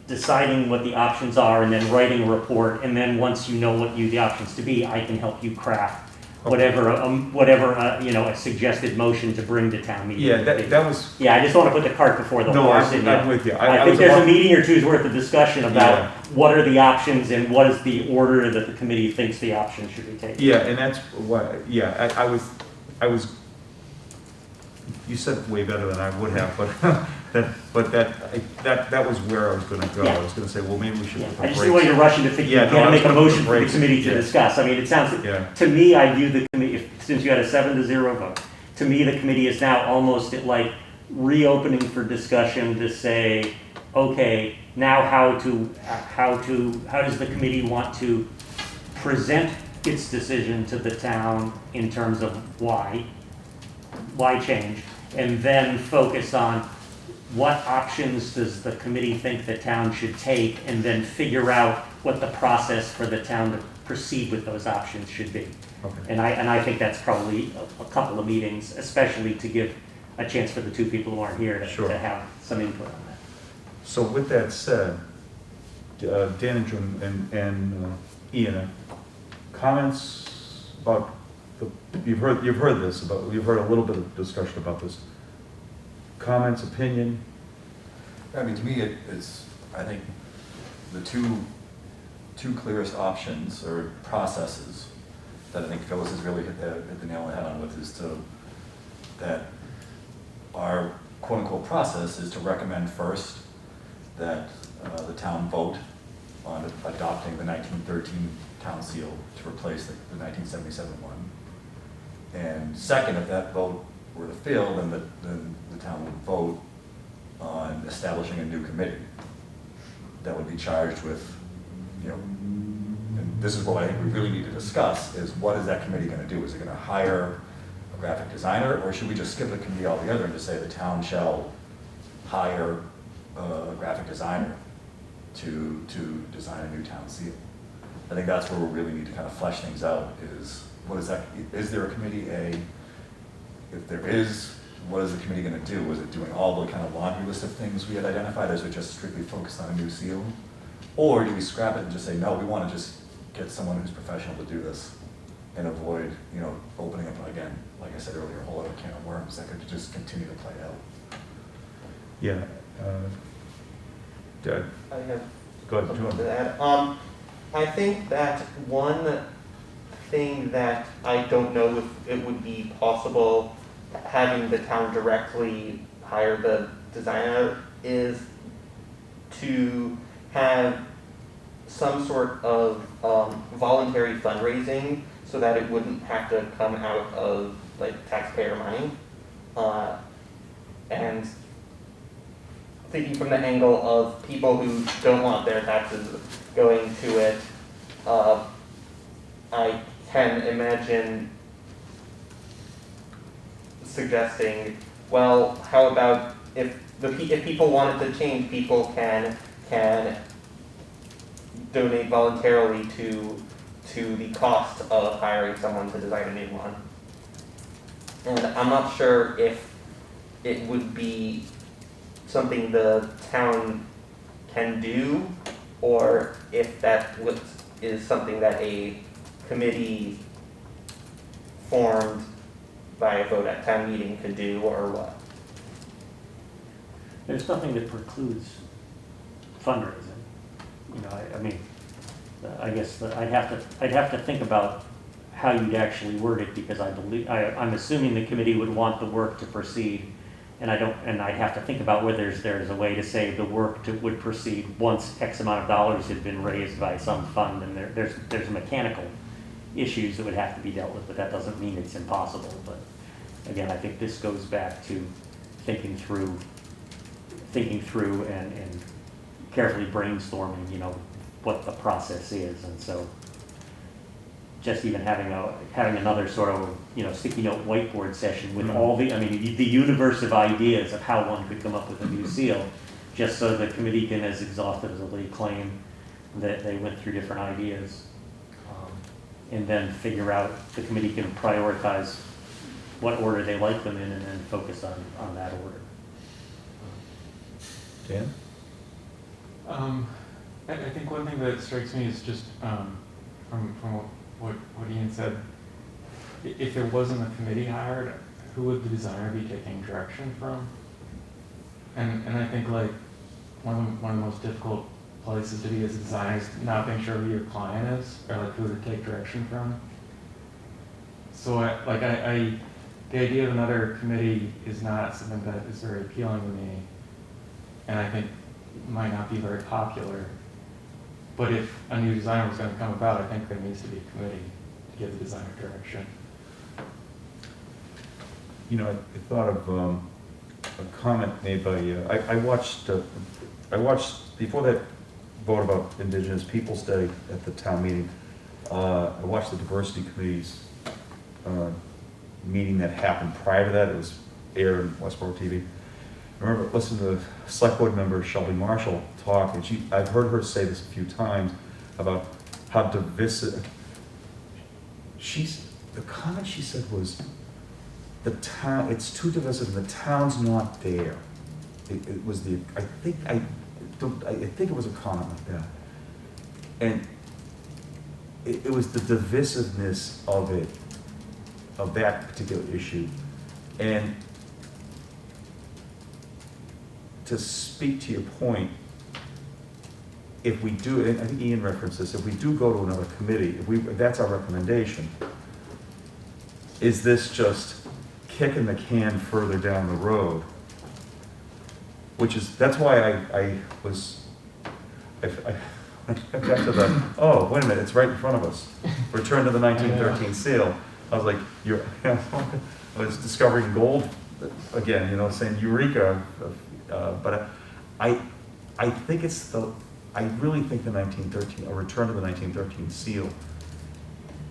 deciding what the options are and then writing a report, and then once you know what the options to be, I can help you craft whatever a suggested motion to bring to town meeting. Yeah, would be. that was, Yeah, I just want to put the cart before the no, horse. and, I'm with you. I think was there's a about- meeting or two's worth of discussion about Yeah. what are the options and what is the order that the committee thinks the options should be taken. Yeah, and that's what, yeah, I was, you said it way better than I would have, but that was where I was gonna go. I was gonna say, well, maybe we should. Yeah, put I a just break. see why you're rushing to think you Yeah, no, can't I was make a gonna put motion for the breaks, committee to yeah. discuss. I mean, it sounds, Yeah. to me, I view the committee, since you had a 7-0 vote, to me, the committee is now almost at like reopening for discussion to say, okay, now how does the committee want to present its decision to the town in terms of why change, and then focus on what options does the committee think the town should take, and then figure out what the process for the town to proceed with those options should be. Okay. And I think that's probably a couple of meetings, especially to give a chance for the two people who aren't here Sure. to have some input on that. So with that said, Dan and Jim and Ian, comments about you've heard this you've heard a little bit of discussion about this. Comments, opinion. I mean, to me, it's, I think, the two clearest options or processes that I think Phyllis has really hit the nail on the head on with is that our quote-unquote process is to recommend first that the town vote on adopting the 1913 town seal to replace the 1977 one. And second, if that vote were to fail, then the town would vote on establishing a new committee that would be charged with, you know, and this is what I think we really need to discuss, is what is that committee gonna do? Is it gonna hire a graphic designer, or should we just skip the committee altogether and just say the town shall hire a graphic designer to design a new town seal? I think that's where we really need to kind of flesh things out, is what is that, is there a committee A? If there is, what is the committee gonna do? Is it doing all the kind of laundry list of things we had identified, or is it just strictly focused on a new seal? Or do we scrap it and just say, no, we wanna just get someone who's professional to do this and avoid, you know, opening up again, like I said earlier, a whole other can of worms that could just continue to play out. Yeah. Doug, I have go ahead, something to Jordan. add. I think that one thing that I don't know if it would be possible having the town directly hire the designer is to have some sort of voluntary fundraising so that it wouldn't have to come out of like taxpayer money. And thinking from the angle of people who don't want their taxes going to it, I can imagine suggesting, well, how about if people wanted to change, people can donate voluntarily to the cost of hiring someone to design a new one. And I'm not sure if it would be something the town can do, or if that is something that a committee formed by a vote at town meeting could do, or what. There's nothing that precludes fundraising. You know, I mean, I guess that I'd have to think about how you'd actually word it, because I'm assuming the committee would want the work to proceed, and I'd have to think about whether there's a way to say the work would proceed once X amount of dollars had been raised by some fund, and there's mechanical issues that would have to be dealt with, but that doesn't mean it's impossible. But again, I think this goes back to thinking through and carefully brainstorming, you know, what the process is. And so just even having another sort of, you know, sticky note whiteboard session with all the universe of ideas of how one could come up with a new seal, just so the committee can as exhaustively claim that they went through different ideas, and then figure out, the committee can prioritize what order they like them in, and then focus on that order. Dan? I think one thing that strikes me is just from what Ian said, if there wasn't a committee hired, who would the designer be taking direction from? And I think like one of the most difficult places to be as a designer is not being sure who your client is, or like who to take direction from. So the idea of another committee is not something that is very appealing to me, and I think might not be very popular. But if a new designer was going to come about, I think there needs to be a committee to give the designer direction. You know, I thought of a comment made by, I watched before that vote about Indigenous Peoples Day at the town meeting, I watched the diversity committee's meeting that happened prior to that. It was aired on Westborough TV. I remember listening to Select Board member Shelby Marshall talk, and I've heard her say this a few times about how divisive. The comment she said was, the town, it's too divisive, and the town's not there. It was I think it was a comment like that, and it was the divisiveness of that particular issue, and to speak to your point, if we do, and I think Ian referenced this, if we do go to another committee, if that's our recommendation, is this just kicking the can further down the road? That's why I got to the, oh, wait a minute, it's right in front of us. Return to the 1913 seal. I was like, I was discovering gold again, you know, saying eureka. But I think I really think the 1913, a return to the 1913 seal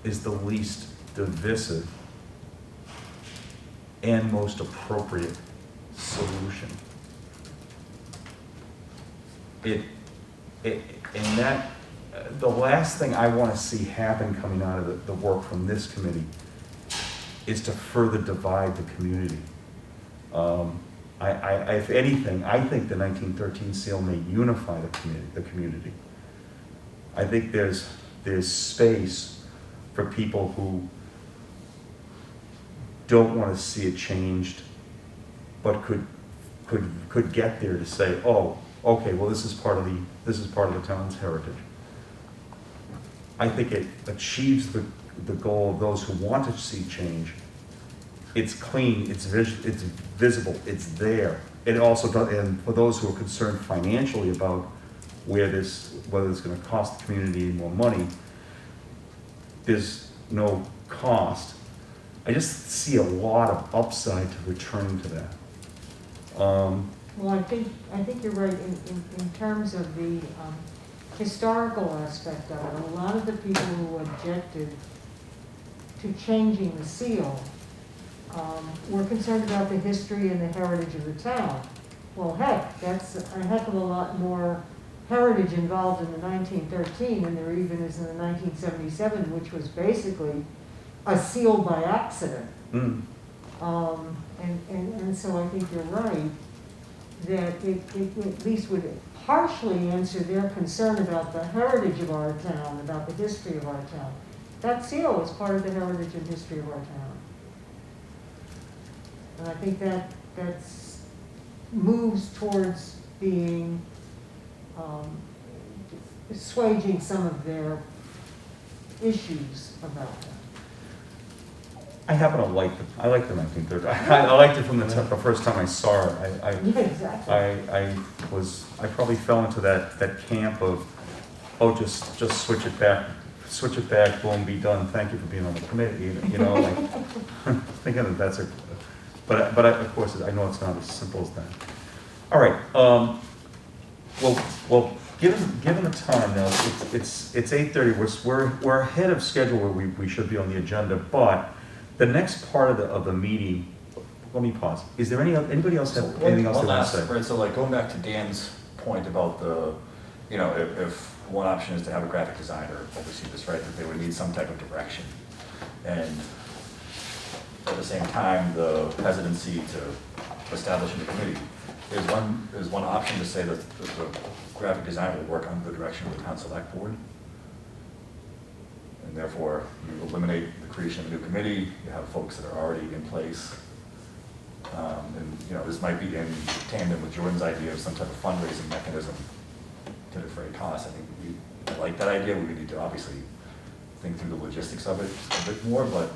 is the least divisive and most appropriate solution. And that, the last thing I want to see happen coming out of the work from this committee is to further divide the community. If anything, I think the 1913 seal may unify the community. I think there's space for people who don't want to see it changed, but could get there to say, oh, okay, well, this is part of the town's heritage. I think it achieves the goal of those who want to see change. It's clean, it's visible, it's there. It also does, and for those who are concerned financially about whether it's going to cost the community more money, there's no cost. I just see a lot of upside to returning to that. Well, I think you're right in terms of the historical aspect of it. A lot of the people who objected to changing the seal were concerned about the history and the heritage of the town. Well, heck, that's a heck of a lot more heritage involved in the 1913 than there even is in the 1977, which was basically a seal by accident. Mm. And so I think you're right, that it at least would partially answer their concern about the heritage of our town, about the history of our town. That seal is part of the heritage and history of our town. And I think that's moves towards being, assuaging some of their issues about that. I happen to like I like the 1930. I liked it from the first time I saw it. Yeah, exactly. I probably fell into that camp of, oh, just switch it back, boom, be done. Thank you for being on the committee. You know, like thinking that that's a, but of course I know it's not as simple as that. All right. Well, given the time now, it's 8:30. We're ahead of schedule where we should be on the agenda, but the next part of the meeting, let me pause. Is there anybody else have anything else they want to say? Right, so like going back to Dan's point about the, you know, if one option is to have a graphic designer oversee this, right, that they would need some type of direction. And at the same time, the hesitancy to establish a committee is one option to say that the graphic designer will work under the direction of the town select board. And therefore, you eliminate the creation of a new committee, you have folks that are already in place. And, you know, this might be in tandem with Jordan's idea of some type of fundraising mechanism to defray costs. I think I like that idea. We need to obviously think through the logistics of it a bit more, but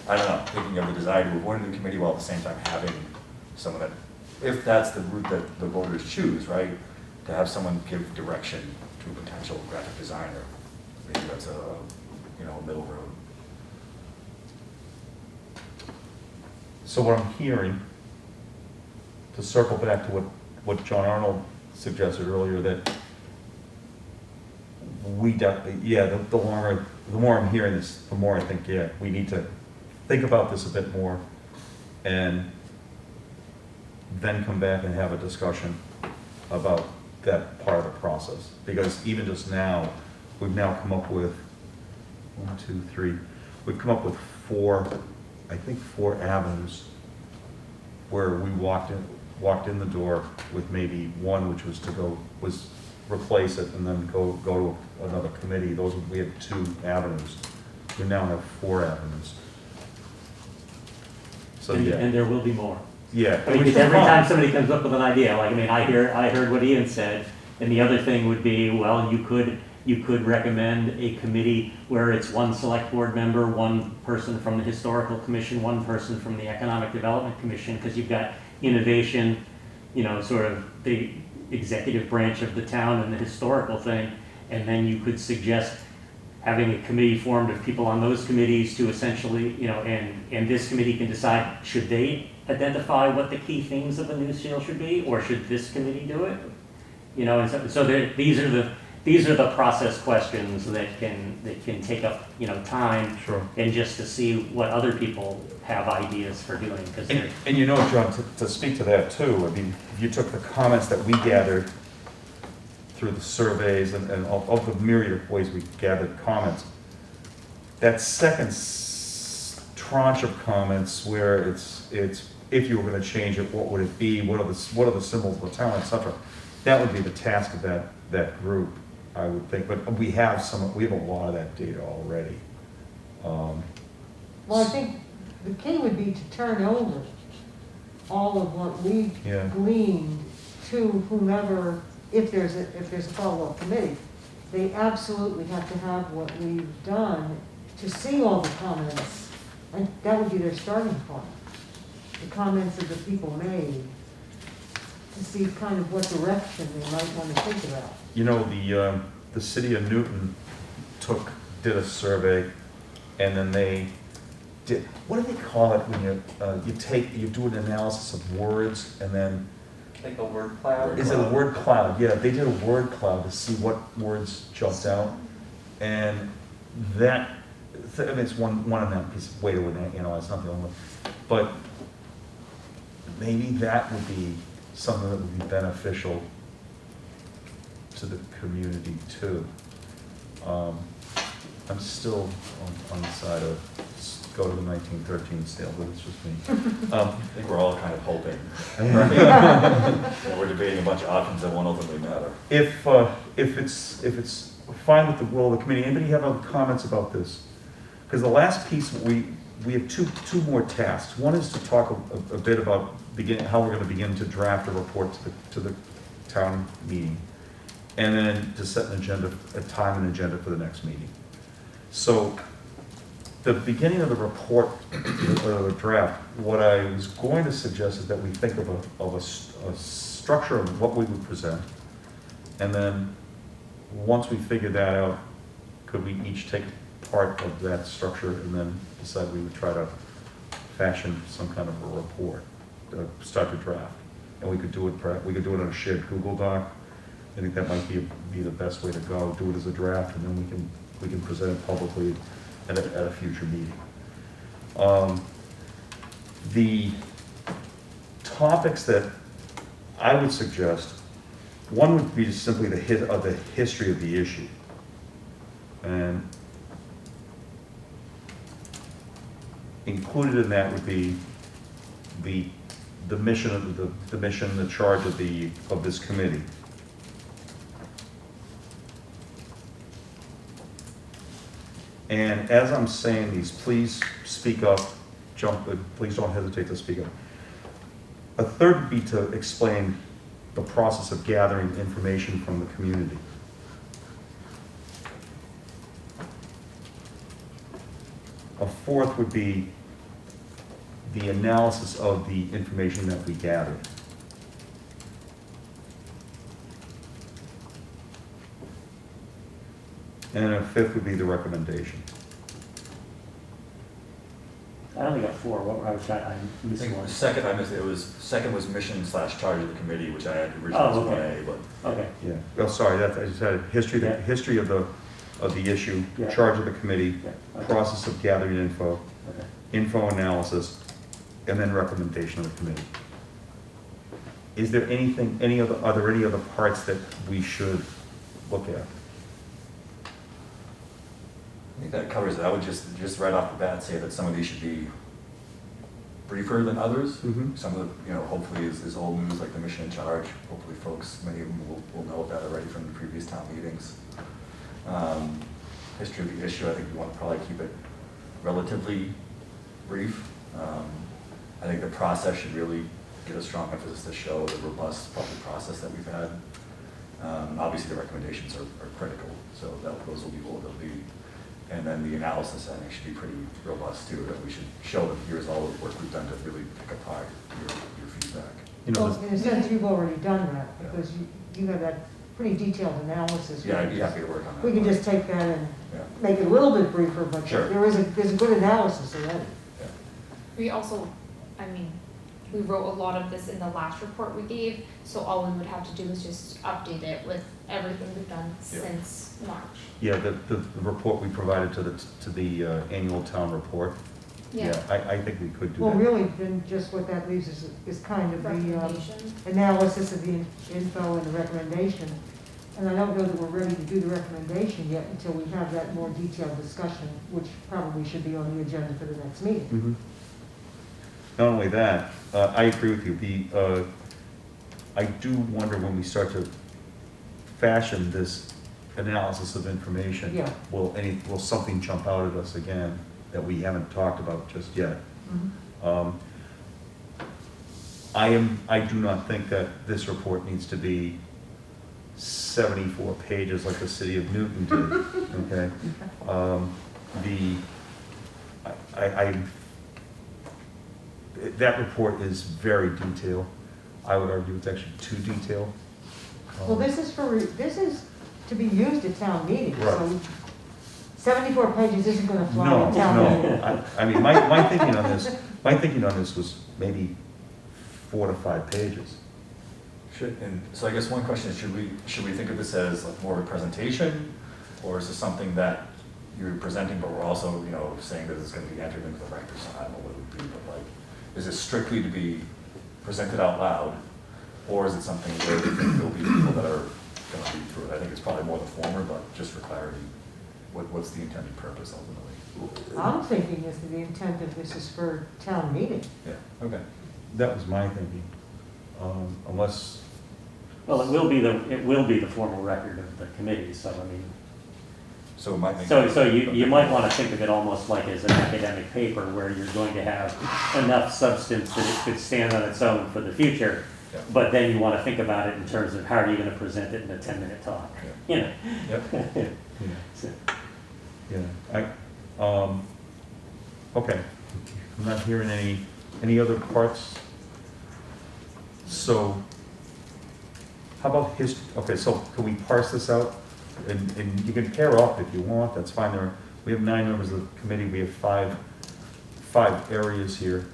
I don't know, thinking of the desire to avoid a new committee while at the same time having someone that, if that's the route that the voters choose, right, to have someone give direction to a potential graphic designer. Maybe that's a middle road. So what I'm hearing, to circle back to what John Arnold suggested earlier, that the more I'm hearing this, the more I think, we need to think about this a bit more and then come back and have a discussion about that part of the process. Because even just now, we've now come up with we've come up with four avenues where we walked in the door with maybe one which was replace it and then go to another committee. We had 2 avenues. We now have 4 avenues. So And there will be more. Yeah. I mean, because every time somebody comes up with an idea, like, I mean, I heard what Ian said, and the other thing would be, well, you could recommend a committee where it's one select board member, one person from the historical commission, one person from the economic development commission, because you've got innovation, you know, sort of the executive branch of the town and the historical thing, and then you could suggest having a committee formed of people on those committees to essentially, you know, and this committee can decide, should they identify what the key themes of a new seal should be, or should this committee do it? You know, and so these are the process questions that can take up, you know, time. Sure. And just to see what other people have ideas for doing, because they're. And you know, John, to speak to that too, I mean, if you took the comments that we gathered through the surveys and of the myriad of ways we gathered comments, that second tranche of comments where it's if you were going to change it, what would it be? What are the symbols of the town, etc. That would be the task of that group, I would think. But we have a lot of that data already. Well, I think the key would be to turn over all of what we've Yeah. gleaned to whomever, if there's a follow-up committee. They absolutely have to have what we've done to see all the comments, and that would be their starting point. The comments that the people made, to see kind of what direction they might want to think about. You know, the city of Newton did a survey, and then they did, what do they call it when you do an analysis of words and then, Like a word cloud? is it a word cloud? Yeah, they did a word cloud to see what words jumped out. And that, I mean, it's one of them piece of way to analyze, not the only one. But maybe that would be something that would be beneficial to the community too. I'm still on the side of go to the 1913 sale, but it's just me. I think we're all kind of hoping. We're debating a bunch of options that won't ultimately matter. If it's fine with the will of the committee, anybody have other comments about this? Because the last piece, we have two more tasks. One is to talk a bit about how we're going to begin to draft a report to the town meeting, and then to set a time and agenda for the next meeting. So the beginning of the report, the draft, what I was going to suggest is that we think of a structure of what we would present, and then once we figure that out, could we each take part of that structure and then decide we would try to fashion some kind of a report, start to draft, and we could do it on a shared Google Doc. I think that might be the best way to go. Do it as a draft, and then we can present it publicly at a future meeting. The topics that I would suggest, one would be just simply the history of the issue, and included in that would be the mission, the charge of this committee. And as I'm saying these, please speak up, please don't hesitate to speak up. A third would be to explain the process of gathering information from the community. A fourth would be the analysis of the information that we gathered. And a fifth would be the recommendation. I only got four. What I was trying, I I missed think one. the second I missed, second was mission / charge of the committee, which I had originally as Oh, okay. 1A, but Okay. Yeah, oh, sorry, I just had history of the issue, Yeah. charge of the committee, Yeah, okay. process of gathering info, Okay. info analysis, and then recommendation of the committee. Is there are there any other parts that we should look at? I think that covers it. I would just right off the bat say that some of these should be briefer than others. Mhm. Some of the, hopefully is old news, like the mission in charge. Hopefully many of them will know that already from the previous town meetings. History of the issue, I think we want to probably keep it relatively brief. I think the process should really get a strong emphasis to show the robust public process that we've had. Obviously, the recommendations are critical, so those will be what they'll be. And then the analysis, I think, should be pretty robust too, that we should show that here's all the work we've done to really pick apart your feedback. Well, in a sense, you've already done that, Yeah. because you have that pretty detailed analysis. Yeah, I'd be happy to work on that. We can just take that and Yeah. make it a little bit briefer, but Sure. there's a good analysis already. Yeah. We also, I mean, we wrote a lot of this in the last report we gave, so all we would have to do is just update it with everything we've done Yeah. since March. Yeah, the report we provided to the annual town report. Yeah. I think we could do Well, that. really, then just what that leaves is kind of the Recommendation. analysis of the info and the recommendation. And I don't know that we're ready to do the recommendation yet until we have that more detailed discussion, which probably should be on the agenda for the next meeting. Mhm. Not only that, I agree with you, I do wonder when we start to fashion this analysis of information. Yeah. Will something jump out at us again that we haven't talked about just yet? Mhm. I do not think that this report needs to be 74 pages like the city of Newton did, okay? That report is very detailed. I would argue it's actually too detailed. Well, this is to be used at town meetings, so Right. 74 pages isn't gonna fly No, at town meeting. no, I mean, my thinking on this was maybe 4 to 5 pages. And so I guess one question is, should we think of this as like more of a presentation? Or is this something that you're presenting, but we're also, saying that it's gonna be entered into the record? So I don't know what it would be, but like, is it strictly to be presented out loud? Or is it something where you think there'll be people that are gonna read through it? I think it's probably more the former, but just for clarity, what's the intended purpose ultimately? I'm thinking is the intent of this is for town meeting. Yeah, okay. That was my thinking. Unless, Well, it will be the formal record of the committee, so I mean, So it might make. so you might want to think of it almost like as an academic paper where you're going to have enough substance that it could stand on its own for the future. Yeah. But then you want to think about it in terms of how are you going to present it in a 10-minute talk, you know? Yep. yeah, So- yeah, okay. I'm not hearing any other parts. So, how about okay, so can we parse this out? And you can pair up if you want, that's fine. We have 9 members of the committee, we have five areas here.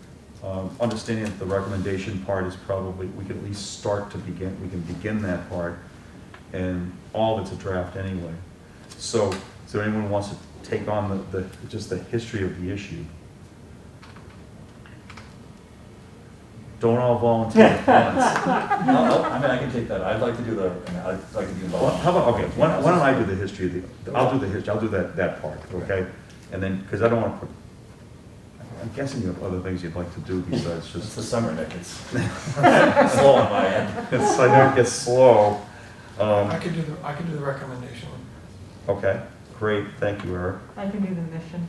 Understanding that the recommendation part is probably, we can at least start to begin, we can begin that part, and all of it's a draft anyway. So, is there anyone who wants to take on just the history of the issue? Don't all volunteer at once. I can take that. I'd like to do I'd like to be Well, involved. how about, okay, why don't I do the history of I'll do the history, I'll do that part, okay? And then, because I don't want to put, I'm guessing you have other things you'd like to do besides It's just, the summer, Nick. It's slow on my end. so I know it gets slow. I could do the recommendation one. Okay, great, thank you, Eric. I can do the mission.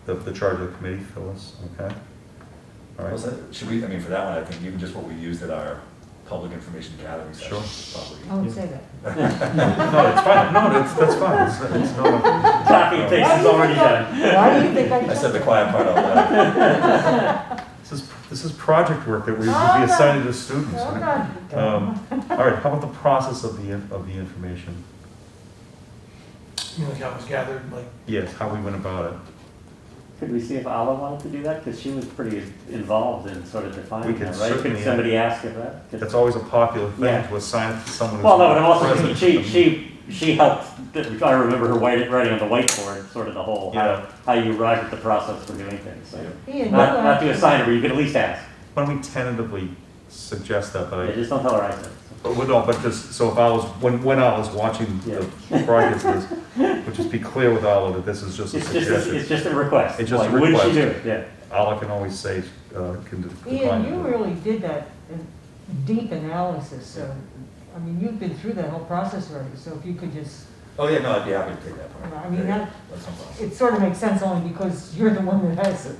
The charge of the committee, Phyllis, okay? All right. Should we, for that one, I think even just what we used at our public information gathering session. Sure. Probably. I would say that. No, it's fine, no, that's fine, it's not a. Copy and paste is already done. Why do you think I said the quiet part out loud. This is project work that we would Oh, be no. assigned to the students. Oh, right? God. All right, how about the process of the information? You know, like how it was gathered, like, Yes, how we went about it. Could we see if Ala wanted to do that? Because she was pretty involved in sort of We defining could that, right? certainly, Could somebody ask if that? That's always a popular thing, Yeah. to assign it to someone who's. Well, no, but I'm also present. thinking she helped, I remember her writing on the whiteboard, sort of the whole, Yeah. how you arrived at the process for doing things, so. Ian, Not to assign her, but you could at least ask. Why don't we tentatively suggest that, Yeah, just don't tell her I said. but just, so if I was, when I was watching the progress of this, would just be clear with Ala that this is just a It's suggestion. just a request. It's just a Like, would request. she do it? Yeah. Ala can always say, can decline. Ian, to you do it. really did that in deep analysis, so, I mean, you've been through that whole process already, so if you could just, Oh, yeah, no, I'd be happy to take that part. I mean, Yeah, that- that's no problem. it sort of makes sense only because you're the one that has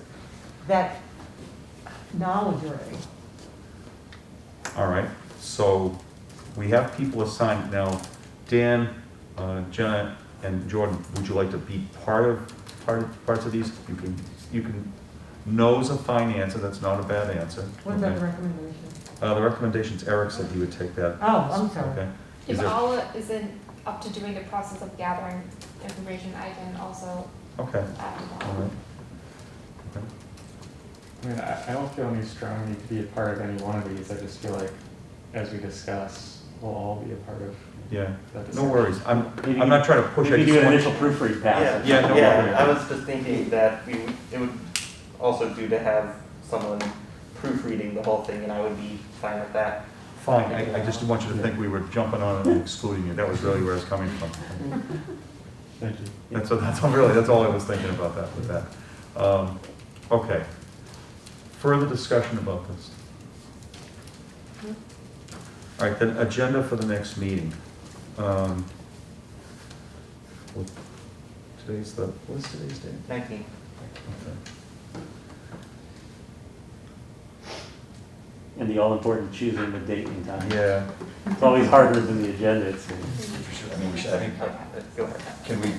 that knowledge already. All right, so we have people assigned now. Dan, Jenna, and Jordan, would you like to be parts of these? You can, no's a fine answer, that's not a bad answer. What about the Okay. recommendation? The recommendations, Eric said he would take that. Oh, I'm sorry. Okay. Is If there- Ala isn't up to doing the process of gathering information, I can also Okay, add to all that. right. Okay. I mean, I don't feel any strong need to be a part of any one of these, I just feel like, as we discuss, we'll all be a part of Yeah, that no discussion. worries. I'm not trying to push. I We could just do an want- initial proofread pass. Yeah, no worries. I was just thinking that it would also do to have someone proofreading the whole thing, and I would be fine with that. Fine, I just didn't want you to think we were jumping on it and excluding you. That was really where I was coming from. Thank you. That's all I was thinking about that, with that. Okay. Further discussion about this? All right, then agenda for the next meeting. What's today's date? 19. Okay. And the all-important choosing the date and time. Yeah, It's always harder than the agenda, it's. I mean, I think, Go ahead. can we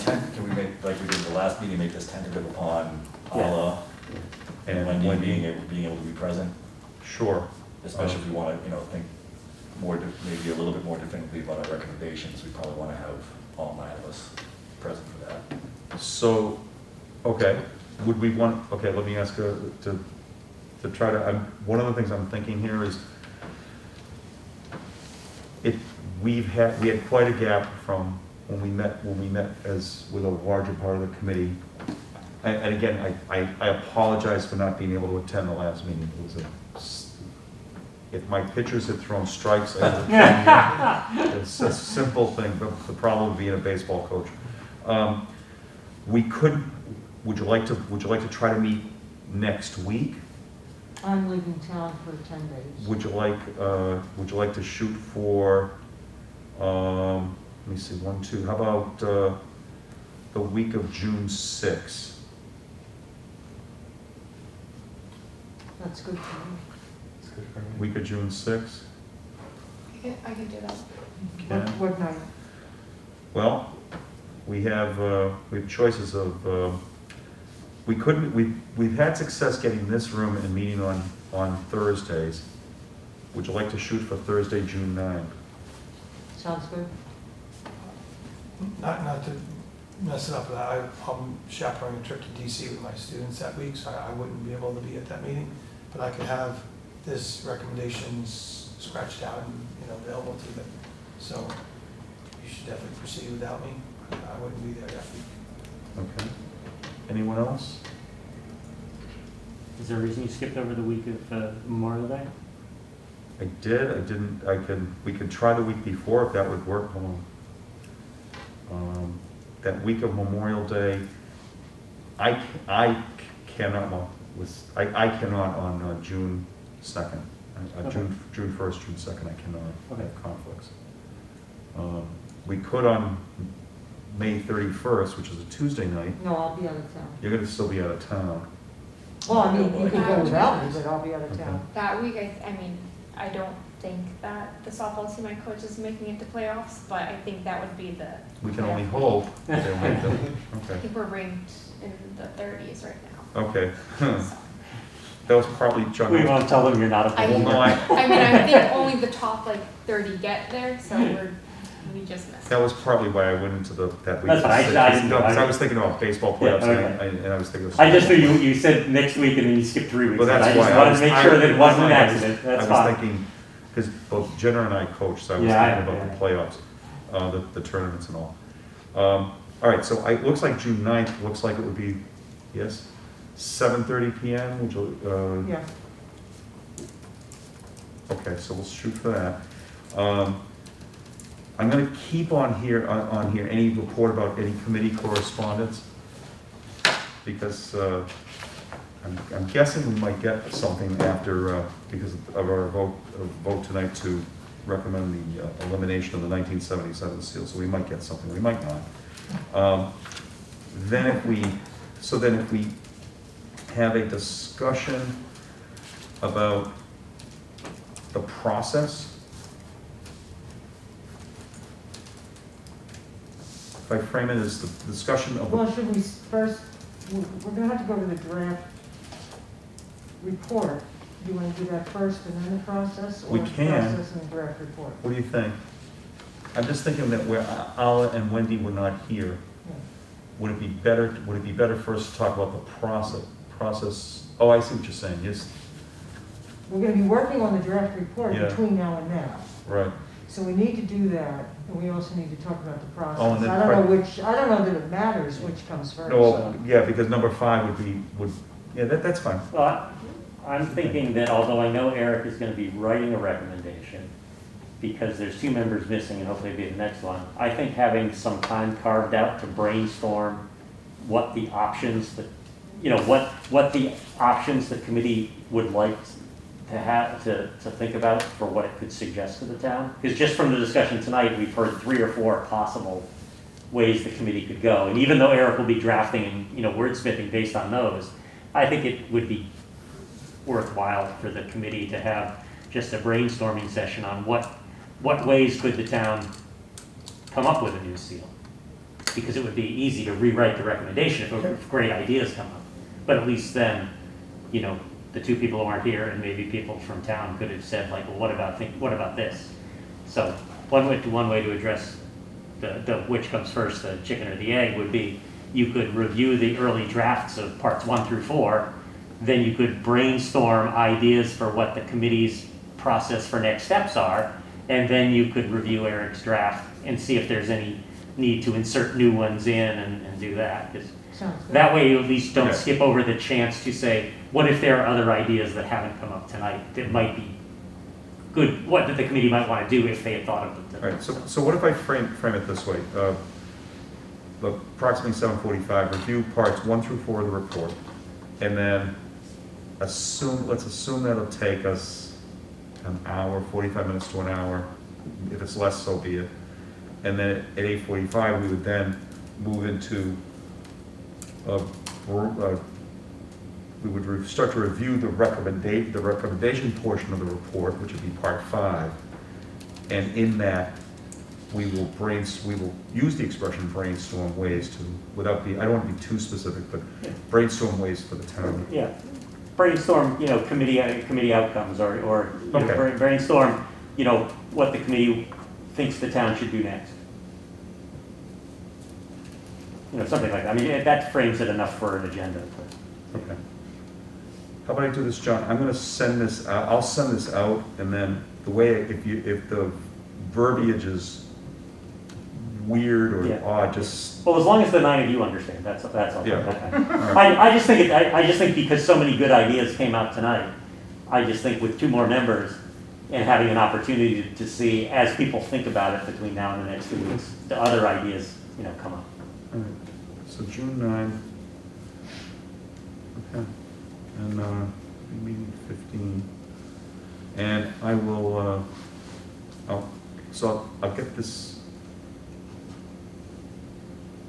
make, like we did the last meeting, make this tentative upon Paula and and Wendy when being able to be present? sure. Especially if we want to, think more, maybe a little bit more definitively about our recommendations, we probably want to have all 9 of us present for that. So, okay, would we want, okay, let me ask to try to, one of the things I'm thinking here is, we had quite a gap from when we met as, with a larger part of the committee. And again, I apologize for not being able to attend the last meeting. It was if my pitchers had thrown strikes, I would have it's a simple thing, but the problem of being a baseball coach. Would you like to try to meet next week? I'm leaving town for 10 days. Would you like to shoot for, let me see, 1, 2, how about, the week of June 6th? That's good for me. It's good for me. Week of June 6th? I can do that. What night? Well, we have choices of, we've had success getting this room and meeting on Thursdays. Would you like to shoot for Thursday, June 9th? Sounds good. Not to mess it up, but I'm chaperoning a trip to DC with my students that week, so I wouldn't be able to be at that meeting. But I could have this recommendations scratched out and, available to them. So you should definitely proceed without me. I wouldn't be there that week. Okay. Anyone else? Is there a reason you skipped over the week of Memorial Day? I didn't, we could try the week before if that would work. Hold on. That week of Memorial Day, I cannot on June 2nd. Okay. June 1st, June 2nd, I cannot Okay. have conflicts. We could on May 31st, which is a Tuesday night. No, I'll be out of town. You're gonna still be out of town. Well, I mean, you can go without me, but I'll be out of town. That week, I don't think that the softball team I coach is making it to playoffs, but I think that would be the. We can only hope they'll make them. I Okay, think we're ranked in the 30s right now. okay. So, That was probably John. We won't tell them you're not a I- Well, believer. no, I think only the top 30 get there, so we just missed. that was partly why I went into that week. That's fine, I didn't know. No, because I was thinking about baseball Yeah, playoffs, okay. and I was thinking of. I just knew you said next week and then you skipped 3 weeks. Well, that's I why. just wanted to make sure that it wasn't an accident, that's I fine. was thinking, because both Jenna and I coached, so I was Yeah, thinking about yeah. the playoffs, the tournaments and all. All right, so it looks like June 9th, looks like it would be, yes, 7:30 PM, which will, Yeah. okay, so we'll shoot for that. I'm gonna keep on here any report about any committee correspondence, because I'm guessing we might get something after, because of our vote tonight to recommend the elimination of the 1977 seal, so we might get something, we might not. Then if we have a discussion about the process. If I frame it as the discussion of, Well, should we first, we're gonna have to go to the draft report. Do you wanna do that first and then the process? We Or can. process and the draft report? what do you think? I'm just thinking that where Ala and Wendy were not here, Yeah. would it be better first to talk about the process, oh, I see what you're saying, yes, We're gonna be working on the draft report Yeah. between now and then. right. So we need to do that, and we also need to talk about the process. Oh, and then I don't know I don't know that it matters which comes first. No, yeah, because number 5 yeah, that's fine. Well, I'm thinking that although I know Eric is gonna be writing a recommendation, because there's 2 members missing and hopefully it'll be the next one, I think having some time carved out to brainstorm what the options that, what the options the committee would like to have, to think about for what it could suggest to the town. Because just from the discussion tonight, we've heard 3 or 4 possible ways the committee could go. And even though Eric will be drafting and, wordsmithing based on those, I think it would be worthwhile for the committee to have just a brainstorming session on what ways could the town come up with a new seal. Because it would be easy to rewrite the recommendation if great ideas come up. But at least then, the 2 people who aren't here and maybe people from town could have said like, well, what about this? So one way to address the which comes first, the chicken or the egg, would be you could review the early drafts of parts 1 through 4, then you could brainstorm ideas for what the committee's process for next steps are, and then you could review Eric's draft and see if there's any need to insert new ones in and do that. 'Cause Sounds good. that way you at least don't Okay. skip over the chance to say, what if there are other ideas that haven't come up tonight that might be good, what that the committee might want to do if they had thought of them All tonight. right, so what if I frame it this way? Approximately 7:45, review parts 1 through 4 of the report, and then let's assume that'll take us an hour, 45 minutes to an hour. If it's less, so be it. And then at 8:45, we would then move into we would start to review the recommendation portion of the report, which would be part 5. And in that, we will use the expression brainstorm ways to, I don't want to be too specific, but Yeah. brainstorm ways for the town. Yeah, brainstorm, committee outcomes, or Okay. brainstorm, what the committee thinks the town should do next. Something like that. I mean, that frames it enough for an agenda. But. Okay. How about I do this, John? I'm gonna send this, I'll send this out, and then the way, if the verbiage is weird or Yeah. odd, just, Well, as long as the 9 of you understand, that's all. Yeah. Okay. all right. I just think because so many good ideas came out tonight, I just think with 2 more members and having an opportunity to see, as people think about it between now and the next 2 weeks, the other ideas, come up. All right. So June 9. Okay. And, meeting 15. And I will, I'll get this.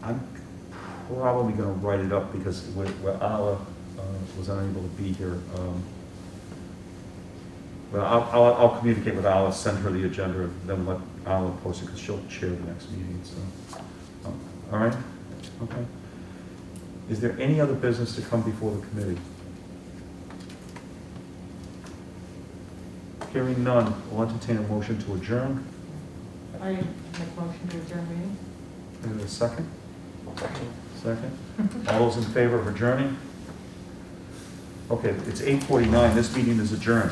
I'm probably gonna write it up because where Ala was unable to be here. But I'll communicate with Ala, send her the agenda, and then let Ala post it, because she'll chair the next meeting, so. All right? Okay. Is there any other business to come before the committee? Hearing none, I'll entertain a motion to adjourn. I make motion to adjourn meeting. Is there a second? Second. All those in favor of adjourning? Okay, it's 8:49, this meeting is adjourned.